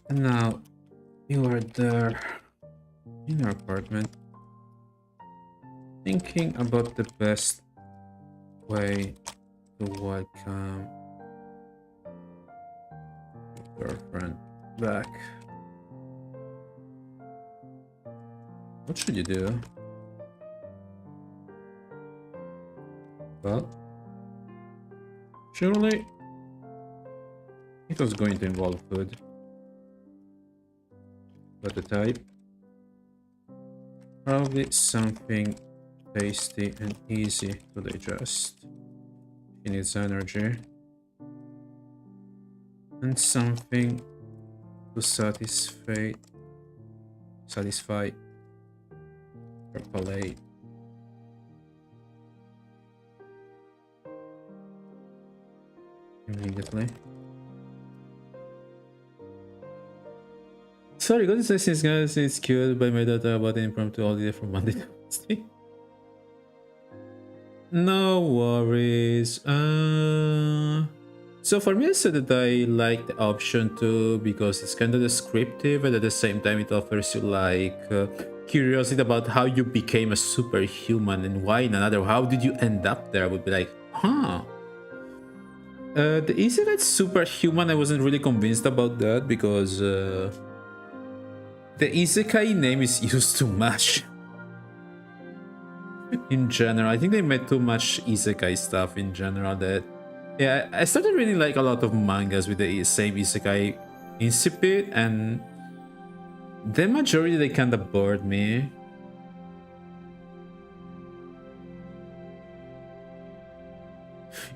And now you are there in your apartment, thinking about the best way to welcome your girlfriend back. What should you do? Well, surely it was going to involve food. But the type? Probably something tasty and easy to digest. She needs energy. And something to satisfy her palate. Immediately. Sorry, God is saying guys, it's cute by my daughter about an impromptu holiday from Monday to Wednesday. No worries. So for me, I said that I like the option 2 because it's kind of descriptive and at the same time it offers you like curiosity about how you became a superhuman and why in another. How did you end up there? I would be like, huh. The Isekai superhuman, I wasn't really convinced about that because the Isekai name is used too much. In general, I think they made too much isekai stuff in general that yeah, I started reading like a lot of mangas with the same isekai incipit and the majority they kind of bored me.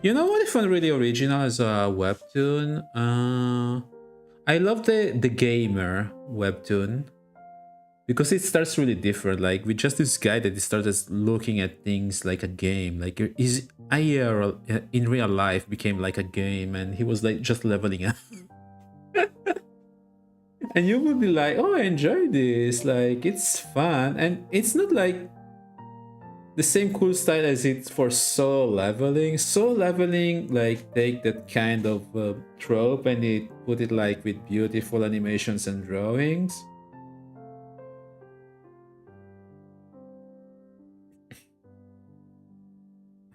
You know what I found really original as a webtoon? I love the gamer webtoon because it starts really different, like with just this guy that started looking at things like a game, like is IRL in real life became like a game and he was like just leveling up. And you would be like, oh, I enjoy this, like it's fun and it's not like the same cool style as it's for solo leveling. Solo leveling like take that kind of trope and it put it like with beautiful animations and drawings.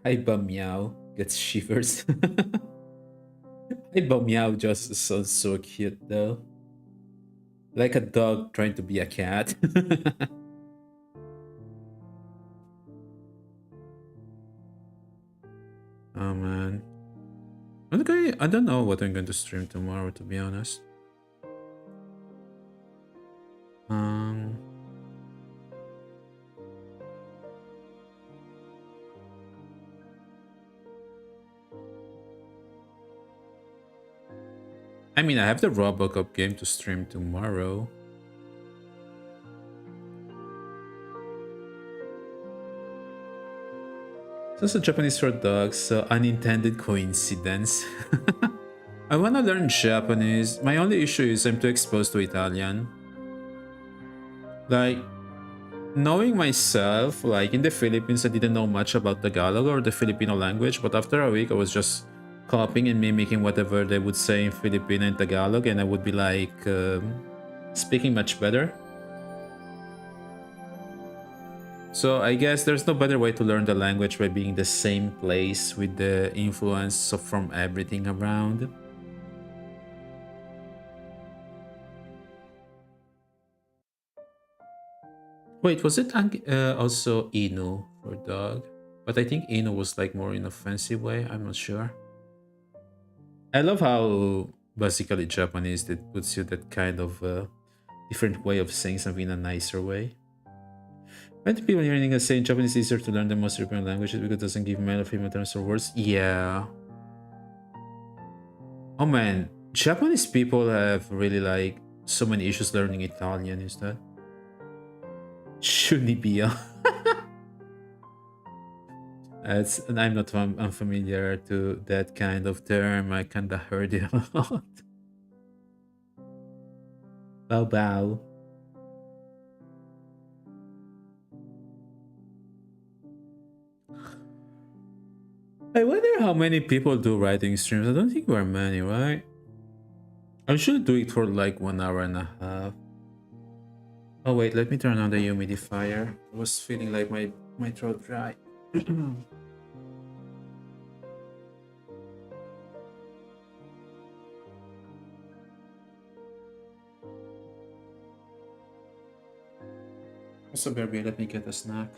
Aiba Meow gets shivers. Aiba Meow just sounds so cute though. Like a dog trying to be a cat. Oh man. Okay, I don't know what I'm going to stream tomorrow to be honest. Um I mean, I have the Robocop game to stream tomorrow. It's also Japanese for dogs, so unintended coincidence. I wanna learn Japanese. My only issue is I'm too exposed to Italian. Like, knowing myself, like in the Philippines, I didn't know much about Tagalog or the Filipino language, but after a week, I was just copying and mimicking whatever they would say in Filipino and Tagalog, and I would be like speaking much better. So I guess there's no better way to learn the language by being the same place with the influence from everything around. Wait, was it also Inu for dog? But I think Inu was like more in an offensive way. I'm not sure. I love how basically Japanese that puts you that kind of different way of saying something in a nicer way. Why do people learning and saying Japanese is easier to learn than most European languages because it doesn't give male or female terms or words? Yeah. Oh man, Japanese people have really like so many issues learning Italian instead. Shunibia. I'm not unfamiliar to that kind of term. I kinda heard it a lot. Bow bow. I wonder how many people do writing streams. I don't think there are many, right? I should do it for like 1 hour and a half. Oh wait, let me turn on the humidifier. I was feeling like my throat dry. Also, baby, let me get a snack.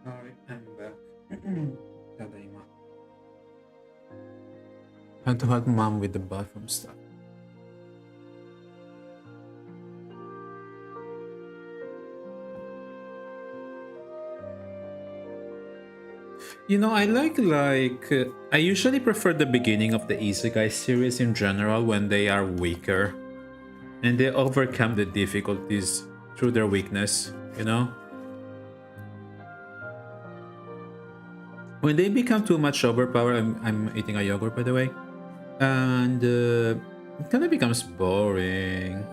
Alright, I'm back. Tadaima. Had to help mom with the bathroom stuff. I I usually prefer the beginning of the Isekai series in general when they are weaker and they overcome the difficulties through their weakness. When they become too much overpowered, I'm eating a yogurt by the way, and it kind of becomes boring.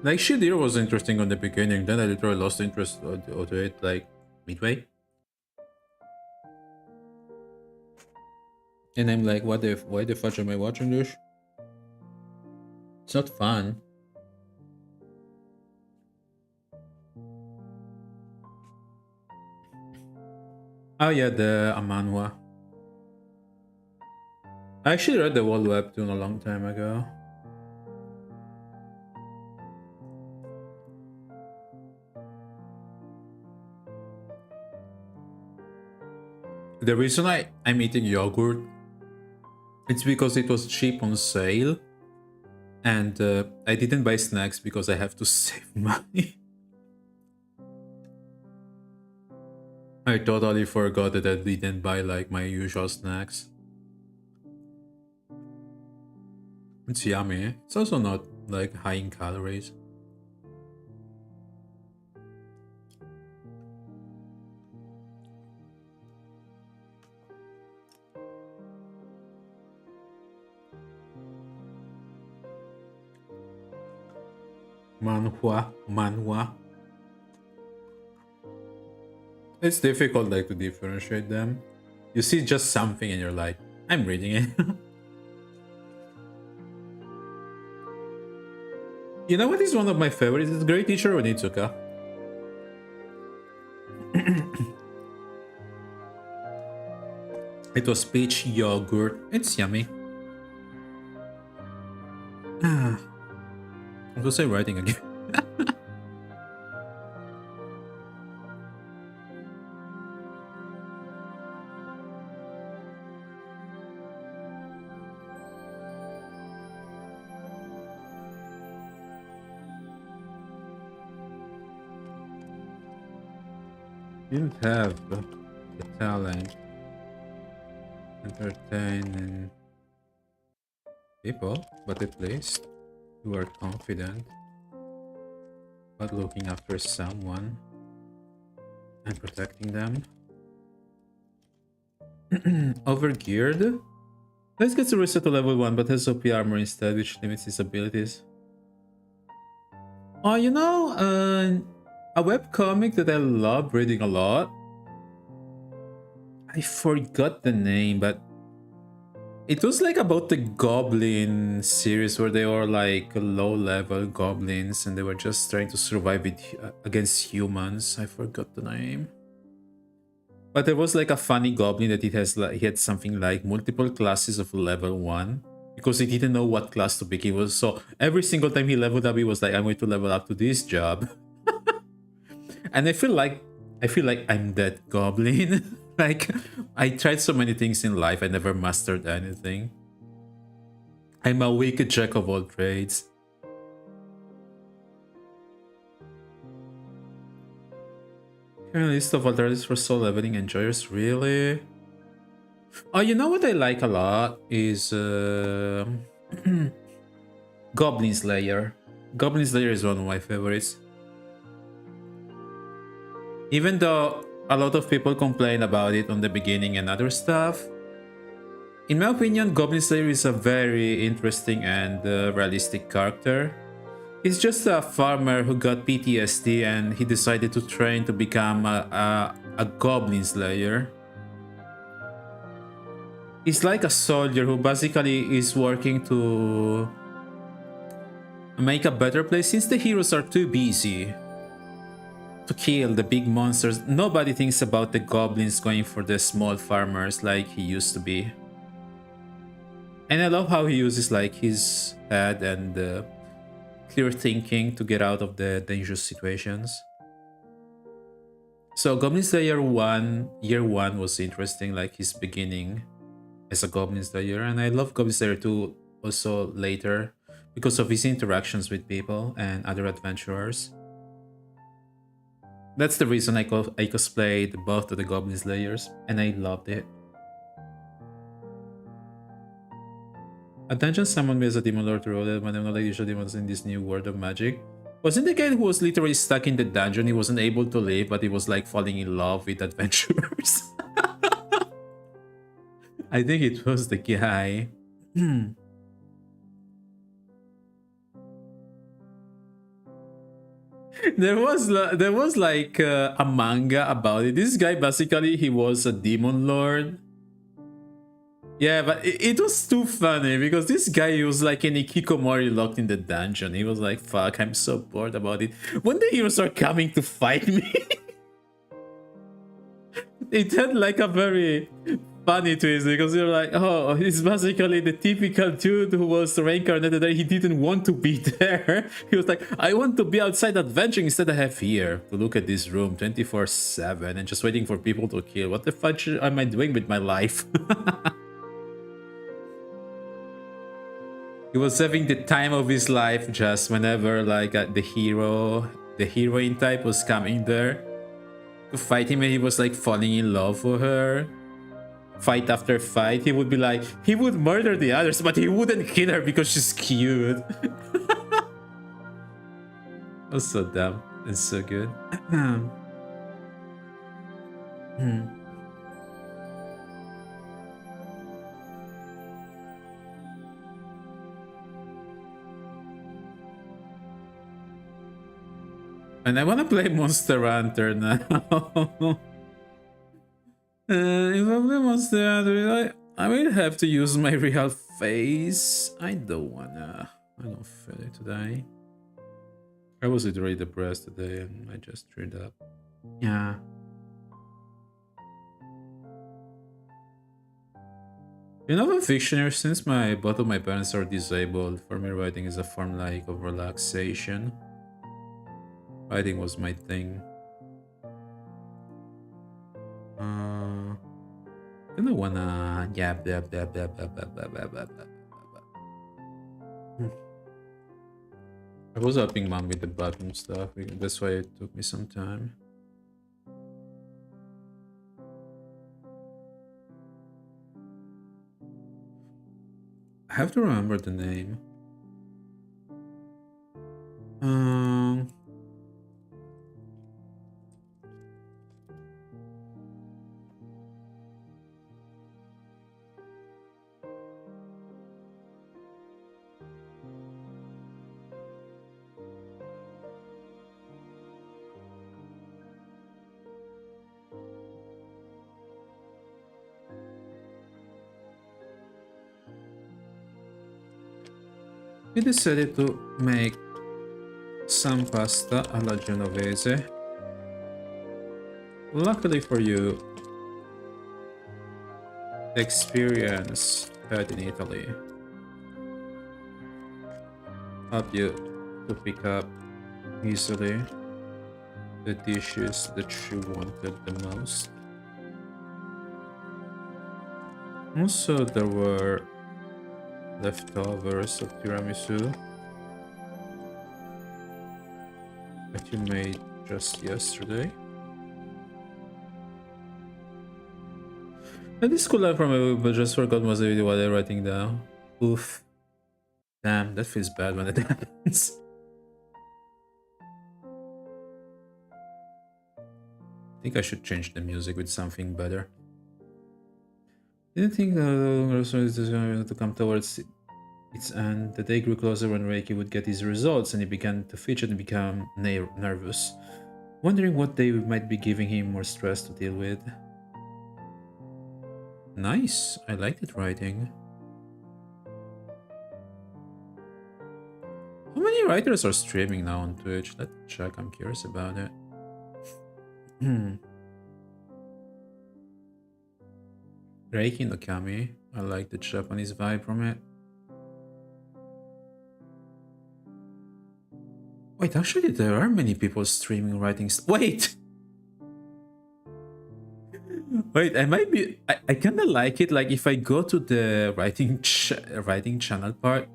Like Shidir was interesting on the beginning, then I literally lost interest to it like midway. And I'm like, why the fudge am I watching this? It's not fun. Oh yeah, the manhwa. I actually read the whole webtoon a long time ago. The reason I'm eating yogurt, it's because it was cheap on sale. And I didn't buy snacks because I have to save money. I totally forgot that I didn't buy like my usual snacks. It's yummy. It's also not like high in calories. Manhwa. It's difficult like to differentiate them. You see just something and you're like, I'm reading it. You know what is one of my favorites? It's Great Teacher Onitsuka. It was peach yogurt. It's yummy. I'm gonna say writing again. Didn't have the talent entertaining people, but at least you are confident about looking after someone and protecting them. Overgeared? Let's get to reset to level 1 but has OP armor instead, which limits his abilities. Oh, a webcomic that I love reading a lot. I forgot the name, but it was like about the goblin series where they were like low-level goblins and they were just trying to survive against humans. I forgot the name. But there was like a funny goblin that he had something like multiple classes of level 1 because he didn't know what class to pick. So every single time he leveled up, he was like, I'm going to level up to this job. And I feel like I'm that goblin. Like, I tried so many things in life, I never mastered anything. I'm a wicked jack of all trades. Here a list of alternatives for soul leveling enjoyers, really? Oh, you know what I like a lot is Goblin Slayer. Goblin Slayer is one of my favorites. Even though a lot of people complain about it on the beginning and other stuff, in my opinion, Goblin Slayer is a very interesting and realistic character. He's just a farmer who got PTSD and he decided to train to become a Goblin Slayer. He's like a soldier who basically is working to make a better place since the heroes are too busy to kill the big monsters. Nobody thinks about the goblins going for the small farmers like he used to be. And I love how he uses like his head and clear thinking to get out of the dangerous situations. So Goblin Slayer 1, year 1 was interesting, like his beginning as a Goblin Slayer. And I love Goblin Slayer 2 also later because of his interactions with people and other adventurers. That's the reason I cosplayed both of the Goblin Slayers, and I loved it. A dungeon summoned me as a demon lord role, but I'm not like usual demons in this new world of magic. Wasn't the guy who was literally stuck in the dungeon? He wasn't able to leave, but he was like falling in love with adventurers. I think it was the guy. There was like a manga about it. This guy basically he was a demon lord. Yeah, but it was too funny because this guy was like an Ikikomori locked in the dungeon. He was like, "Fuck, I'm so bored about it. When the heroes are coming to fight me." It had like a very funny twist because you're like, oh, he's basically the typical dude who was reincarnated there. He didn't want to be there. He was like, I want to be outside adventuring. Instead I have here to look at this room 24/7 and just waiting for people to kill. What the fuck am I doing with my life? He was having the time of his life just whenever like the heroine type was coming there to fight him, and he was like falling in love with her. Fight after fight, he would be like, he would murder the others, but he wouldn't kill her because she's cute. That's so dumb and so good. And I wanna play Monster Hunter now. If I play Monster Hunter, I will have to use my real face. I don't feel it today. I was literally depressed today and I just turned up. Yeah. You know, I'm fictioner since both of my parents are disabled. For me, writing is a form like of relaxation. Writing was my thing. I don't wanna yap. I was helping mom with the button stuff. That's why it took me some time. I have to remember the name. We decided to make some pasta alla genovese. Luckily for you, the experience had in Italy help you to pick up easily the dishes that you wanted the most. Also, there were leftovers of tiramisu that you made just yesterday. And this could learn from it, but just forgot most of it while I'm writing down. Oof. Damn, that feels bad when it happens. I think I should change the music with something better. Didn't think to come towards its end. The day grew closer when Reiki would get his results, and he began to fidget and become nervous, wondering what they might be giving him more stress to deal with. Nice, I liked it writing. How many writers are streaming now on Twitch? Let's check, I'm curious about it. Reiki Nokami. I like the Japanese vibe from it. Wait, actually, there are many people streaming writing. Wait! Wait, I might be. I kind of like it. Like, if I go to the writing channel part,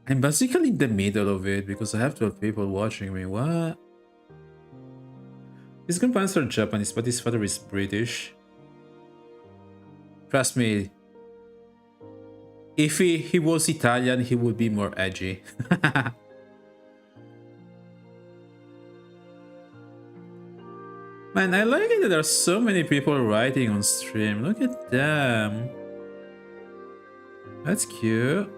I'm basically in the middle of it because I have 12 people watching me. What? His grandparents are Japanese, but his father is British. Trust me, if he was Italian, he would be more edgy. Man, I like it that there are so many people writing on stream. Look at them. That's cute.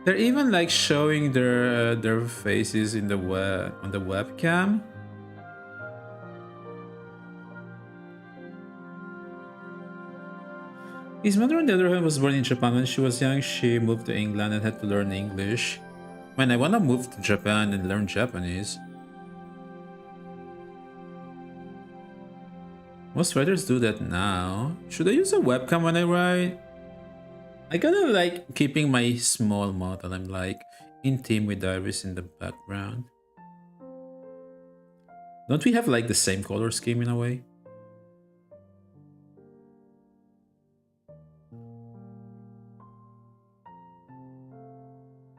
They're even like showing their faces in the on the webcam. His mother, on the other hand, was born in Japan. When she was young, she moved to England and had to learn English. Man, I wanna move to Japan and learn Japanese. Most writers do that now. Should I use a webcam when I write? I kinda like keeping my small model. I'm like in team with Iris in the background. Don't we have like the same color scheme in a way?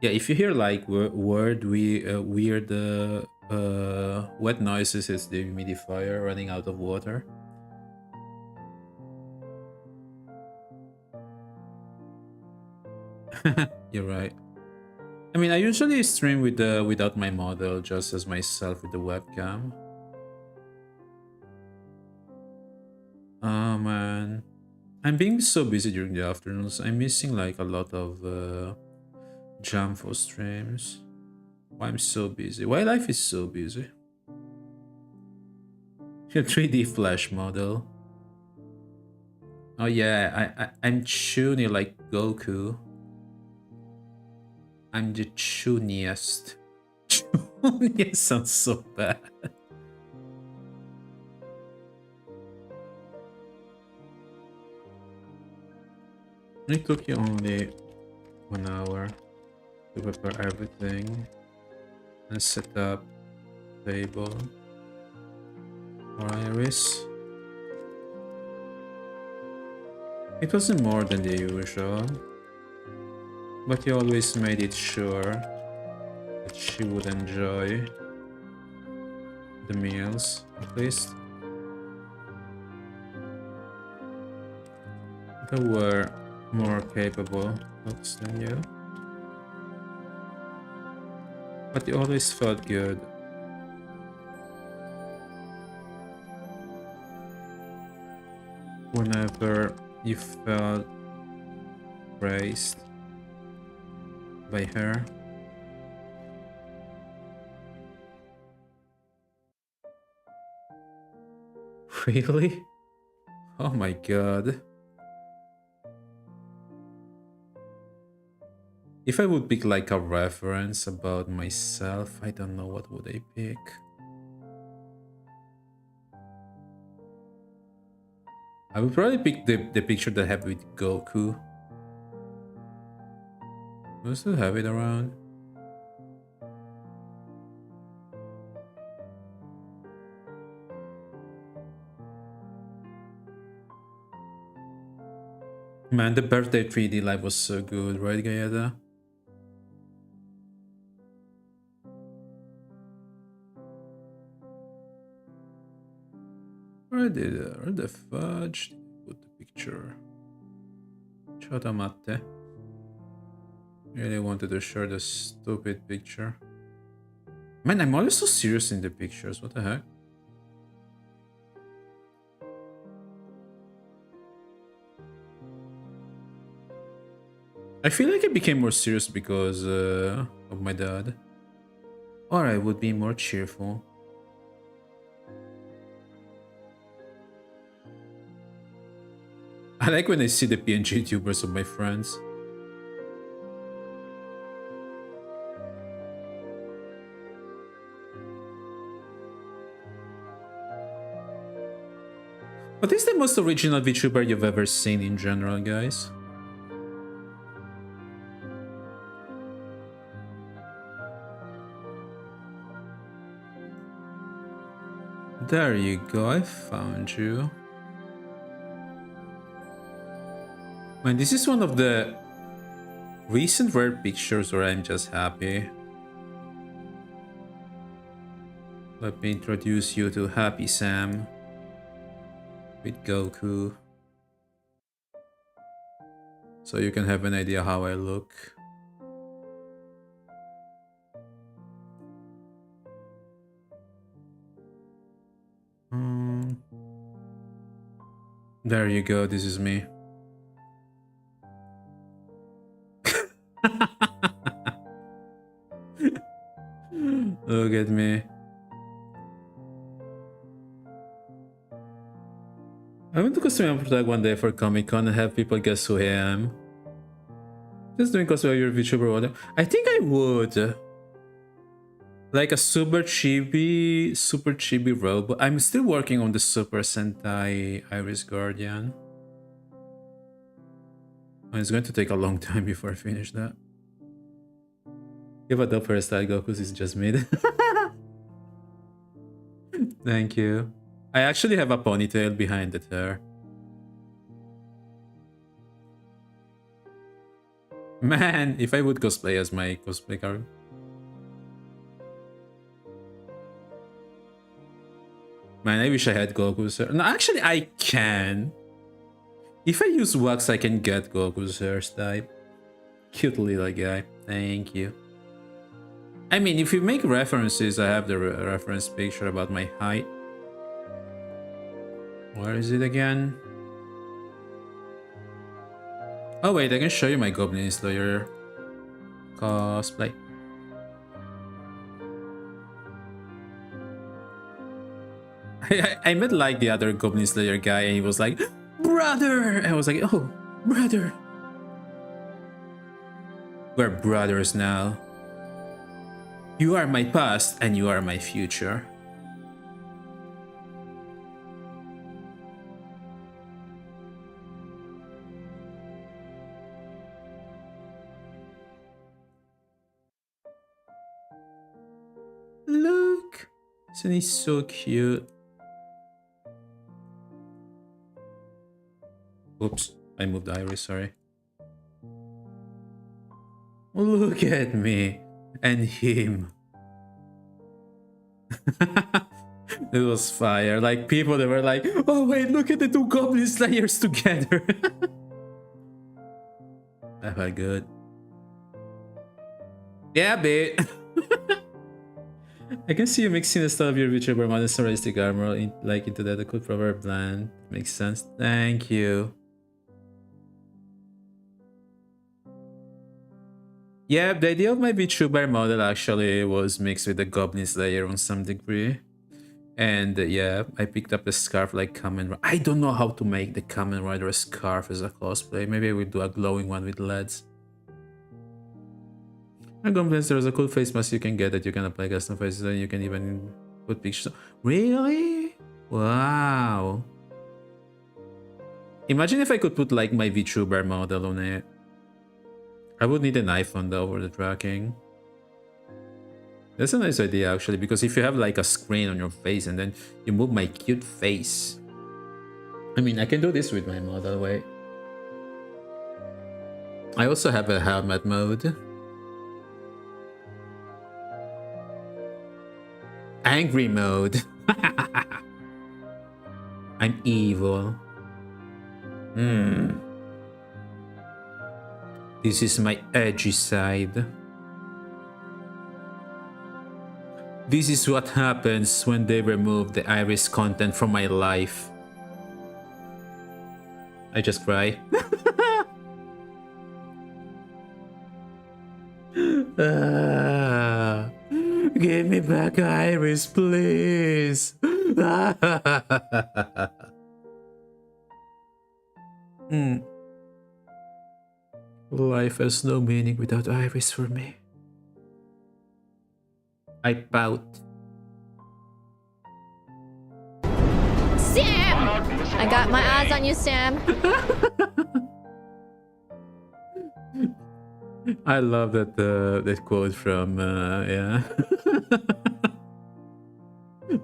Yeah, if you hear like weird wet noises, it's the humidifier running out of water. You're right. I mean, I usually stream with without my model, just as myself with the webcam. Oh man, I'm being so busy during the afternoons. I'm missing like a lot of Jamfo streams. Why I'm so busy? Why life is so busy? Your 3D Flash model. Oh yeah, I'm Chuny like Goku. I'm the chuniest. Chuniest sounds so bad. It took you only 1 hour to prepare everything and set up table for Iris. It wasn't more than the usual, but you always made it sure that she would enjoy the meals, at least. There were more capable cooks than you, but you always felt good. Whenever you felt praised by her. Really? Oh my god. If I would pick like a reference about myself, I don't know what would I pick. I would probably pick the picture that I have with Goku. Do I still have it around? Man, the birthday 3D live was so good, right, Gayada? Where the fudge did I put the picture? Chota Matte. Really wanted to share the stupid picture. Man, I'm always so serious in the pictures. What the heck? I feel like I became more serious because of my dad. Or I would be more cheerful. I like when I see the PNG YouTubers of my friends. What is the most original VTuber you've ever seen in general, guys? There you go, I found you. Man, this is one of the recent rare pictures where I'm just happy. Let me introduce you to Happy Sam with Goku, so you can have an idea how I look. There you go, this is me. Look at me. I went to Costume Protag one day for Comic Con and have people guess who I am. Just doing cosplay of your VTuber order. I think I would. Like a super chibi robot. I'm still working on the Super Sentai Iris Guardian. It's going to take a long time before I finish that. Give a dope hairstyle, Goku's is just made. Thank you. I actually have a ponytail behind the hair. Man, if I would cosplay as my cosplay character. Man, I wish I had Goku's hair. No, actually, I can. If I use wax, I can get Goku's hairstyle. Cute little guy. Thank you. I mean, if you make references, I have the reference picture about my height. Where is it again? Oh wait, I can show you my Goblin Slayer cosplay. I met like the other Goblin Slayer guy and he was like, brother! And I was like, oh, brother. We're brothers now. You are my past and you are my future. Look! Isn't he so cute? Oops, I moved the iris, sorry. Look at me and him. It was fire. Like people that were like, oh wait, look at the two Goblin Slayers together. That felt good. Yeah, babe. I can see you mixing the style of your VTuber monostoristic armor into that cool proper blend. Makes sense. Thank you. Yeah, the idea of my VTuber model actually was mixed with the Goblin Slayer on some degree. And yeah, I picked up the scarf like Kamen Rider. I don't know how to make the Kamen Rider scarf as a cosplay. Maybe I will do a glowing one with LEDs. I'm convinced there's a cool face mask you can get that you can apply custom faces and you can even put pictures. Really? Wow. Imagine if I could put like my VTuber model on it. I would need an iPhone though for the tracking. That's a nice idea actually, because if you have like a screen on your face and then you move my cute face. I mean, I can do this with my model, wait. I also have a helmet mode. Angry mode. I'm evil. This is my edgy side. This is what happens when they remove the Iris content from my life. I just cry. Give me back Iris, please. Life has no meaning without Iris for me. I pout. Sam! I got my eyes on you, Sam. I love that that quote from yeah.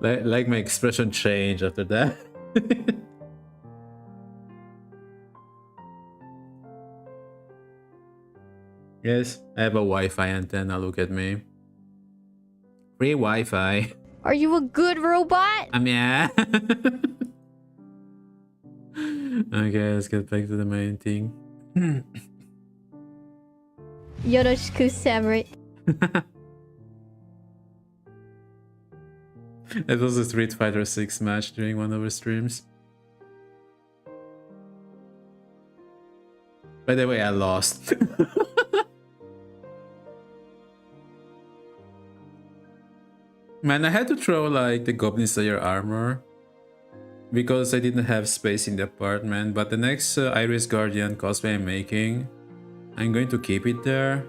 like my expression changed after that. Yes, I have a Wi-Fi antenna. Look at me. Free Wi-Fi. Are you a good robot? Yeah. Okay, let's get back to the main thing. Yoroshiku, Samurai. It was a Street Fighter 6 match during one of our streams. By the way, I lost. Man, I had to throw like the Goblin Slayer armor because I didn't have space in the apartment. But the next Iris Guardian cosplay I'm making, I'm going to keep it there.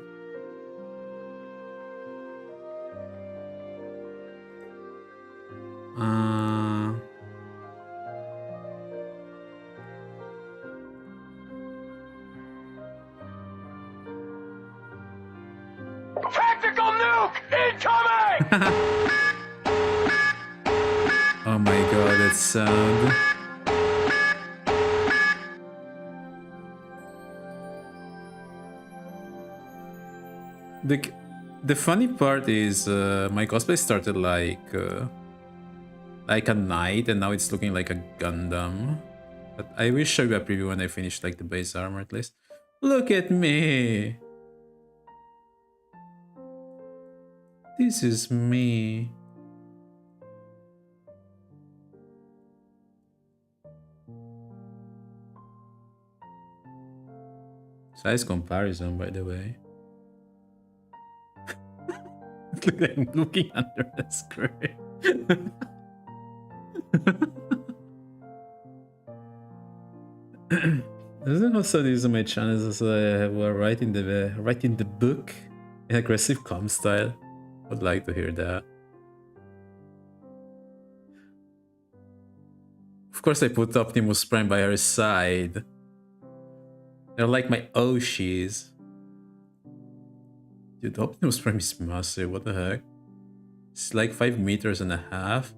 Tactical nuke incoming! Oh my god, that sound. The funny part is my cosplay started like a knight and now it's looking like a Gundam. But I will show you a preview when I finish like the base armor at least. Look at me! This is me. Size comparison, by the way. I'm looking under the screen. There's also these on my channels also I have writing the book in aggressive calm style. Would like to hear that. Of course I put Optimus Prime by her side. They're like my Oshis. Dude, Optimus Prime is massive, what the heck? It's like 5 meters and a half.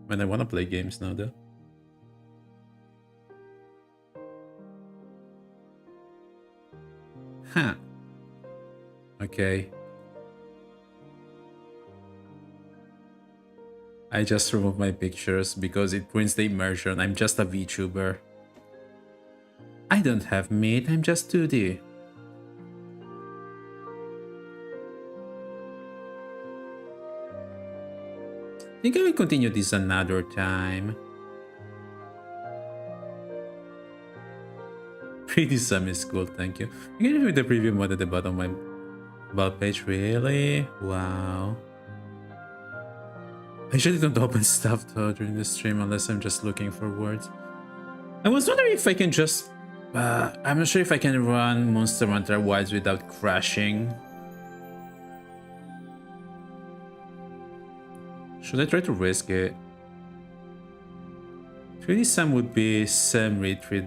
Man, I wanna play games now though. Huh. Okay. I just removed my pictures because it ruins the immersion. I'm just a VTuber. I don't have meat, I'm just 2D. I think I will continue this another time. Pretty Sam is cool, thank you. You can read the preview mod at the bottom of my about page, really? Wow. I usually don't open stuff though during the stream unless I'm just looking for words. I was wondering if I can just... I'm not sure if I can run Monster Hunter Wilds without crashing. Should I try to risk it? 3D Sam would be Sam Retreat.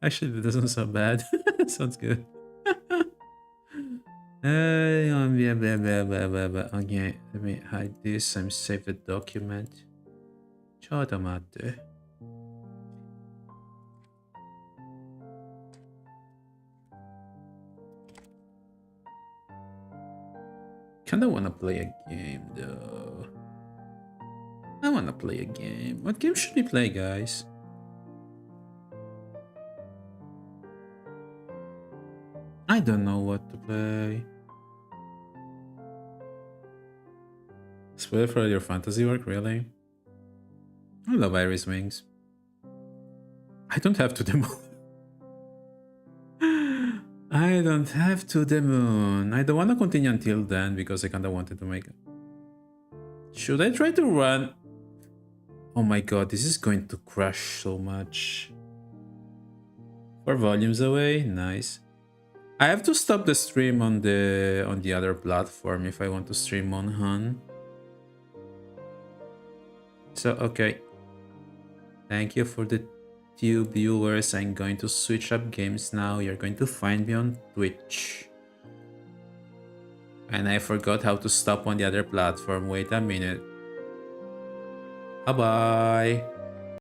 Actually, that doesn't sound bad. Sounds good. Okay, let me hide this and save the document. Chodomate. Kinda wanna play a game though. I wanna play a game. What game should we play, guys? I don't know what to play. Spoiler for your fantasy work, really? I love Iris Wings. I don't have to the moon. I don't have to the moon. I don't want to continue until then because I kinda wanted to make it. Should I try to run? Oh my god, this is going to crash so much. 4 volumes away, nice. I have to stop the stream on the other platform if I want to stream on Han. So okay. Thank you for the 2 viewers. I'm going to switch up games now. You're going to find me on Twitch. And I forgot how to stop on the other platform. Wait a minute. Bye-bye.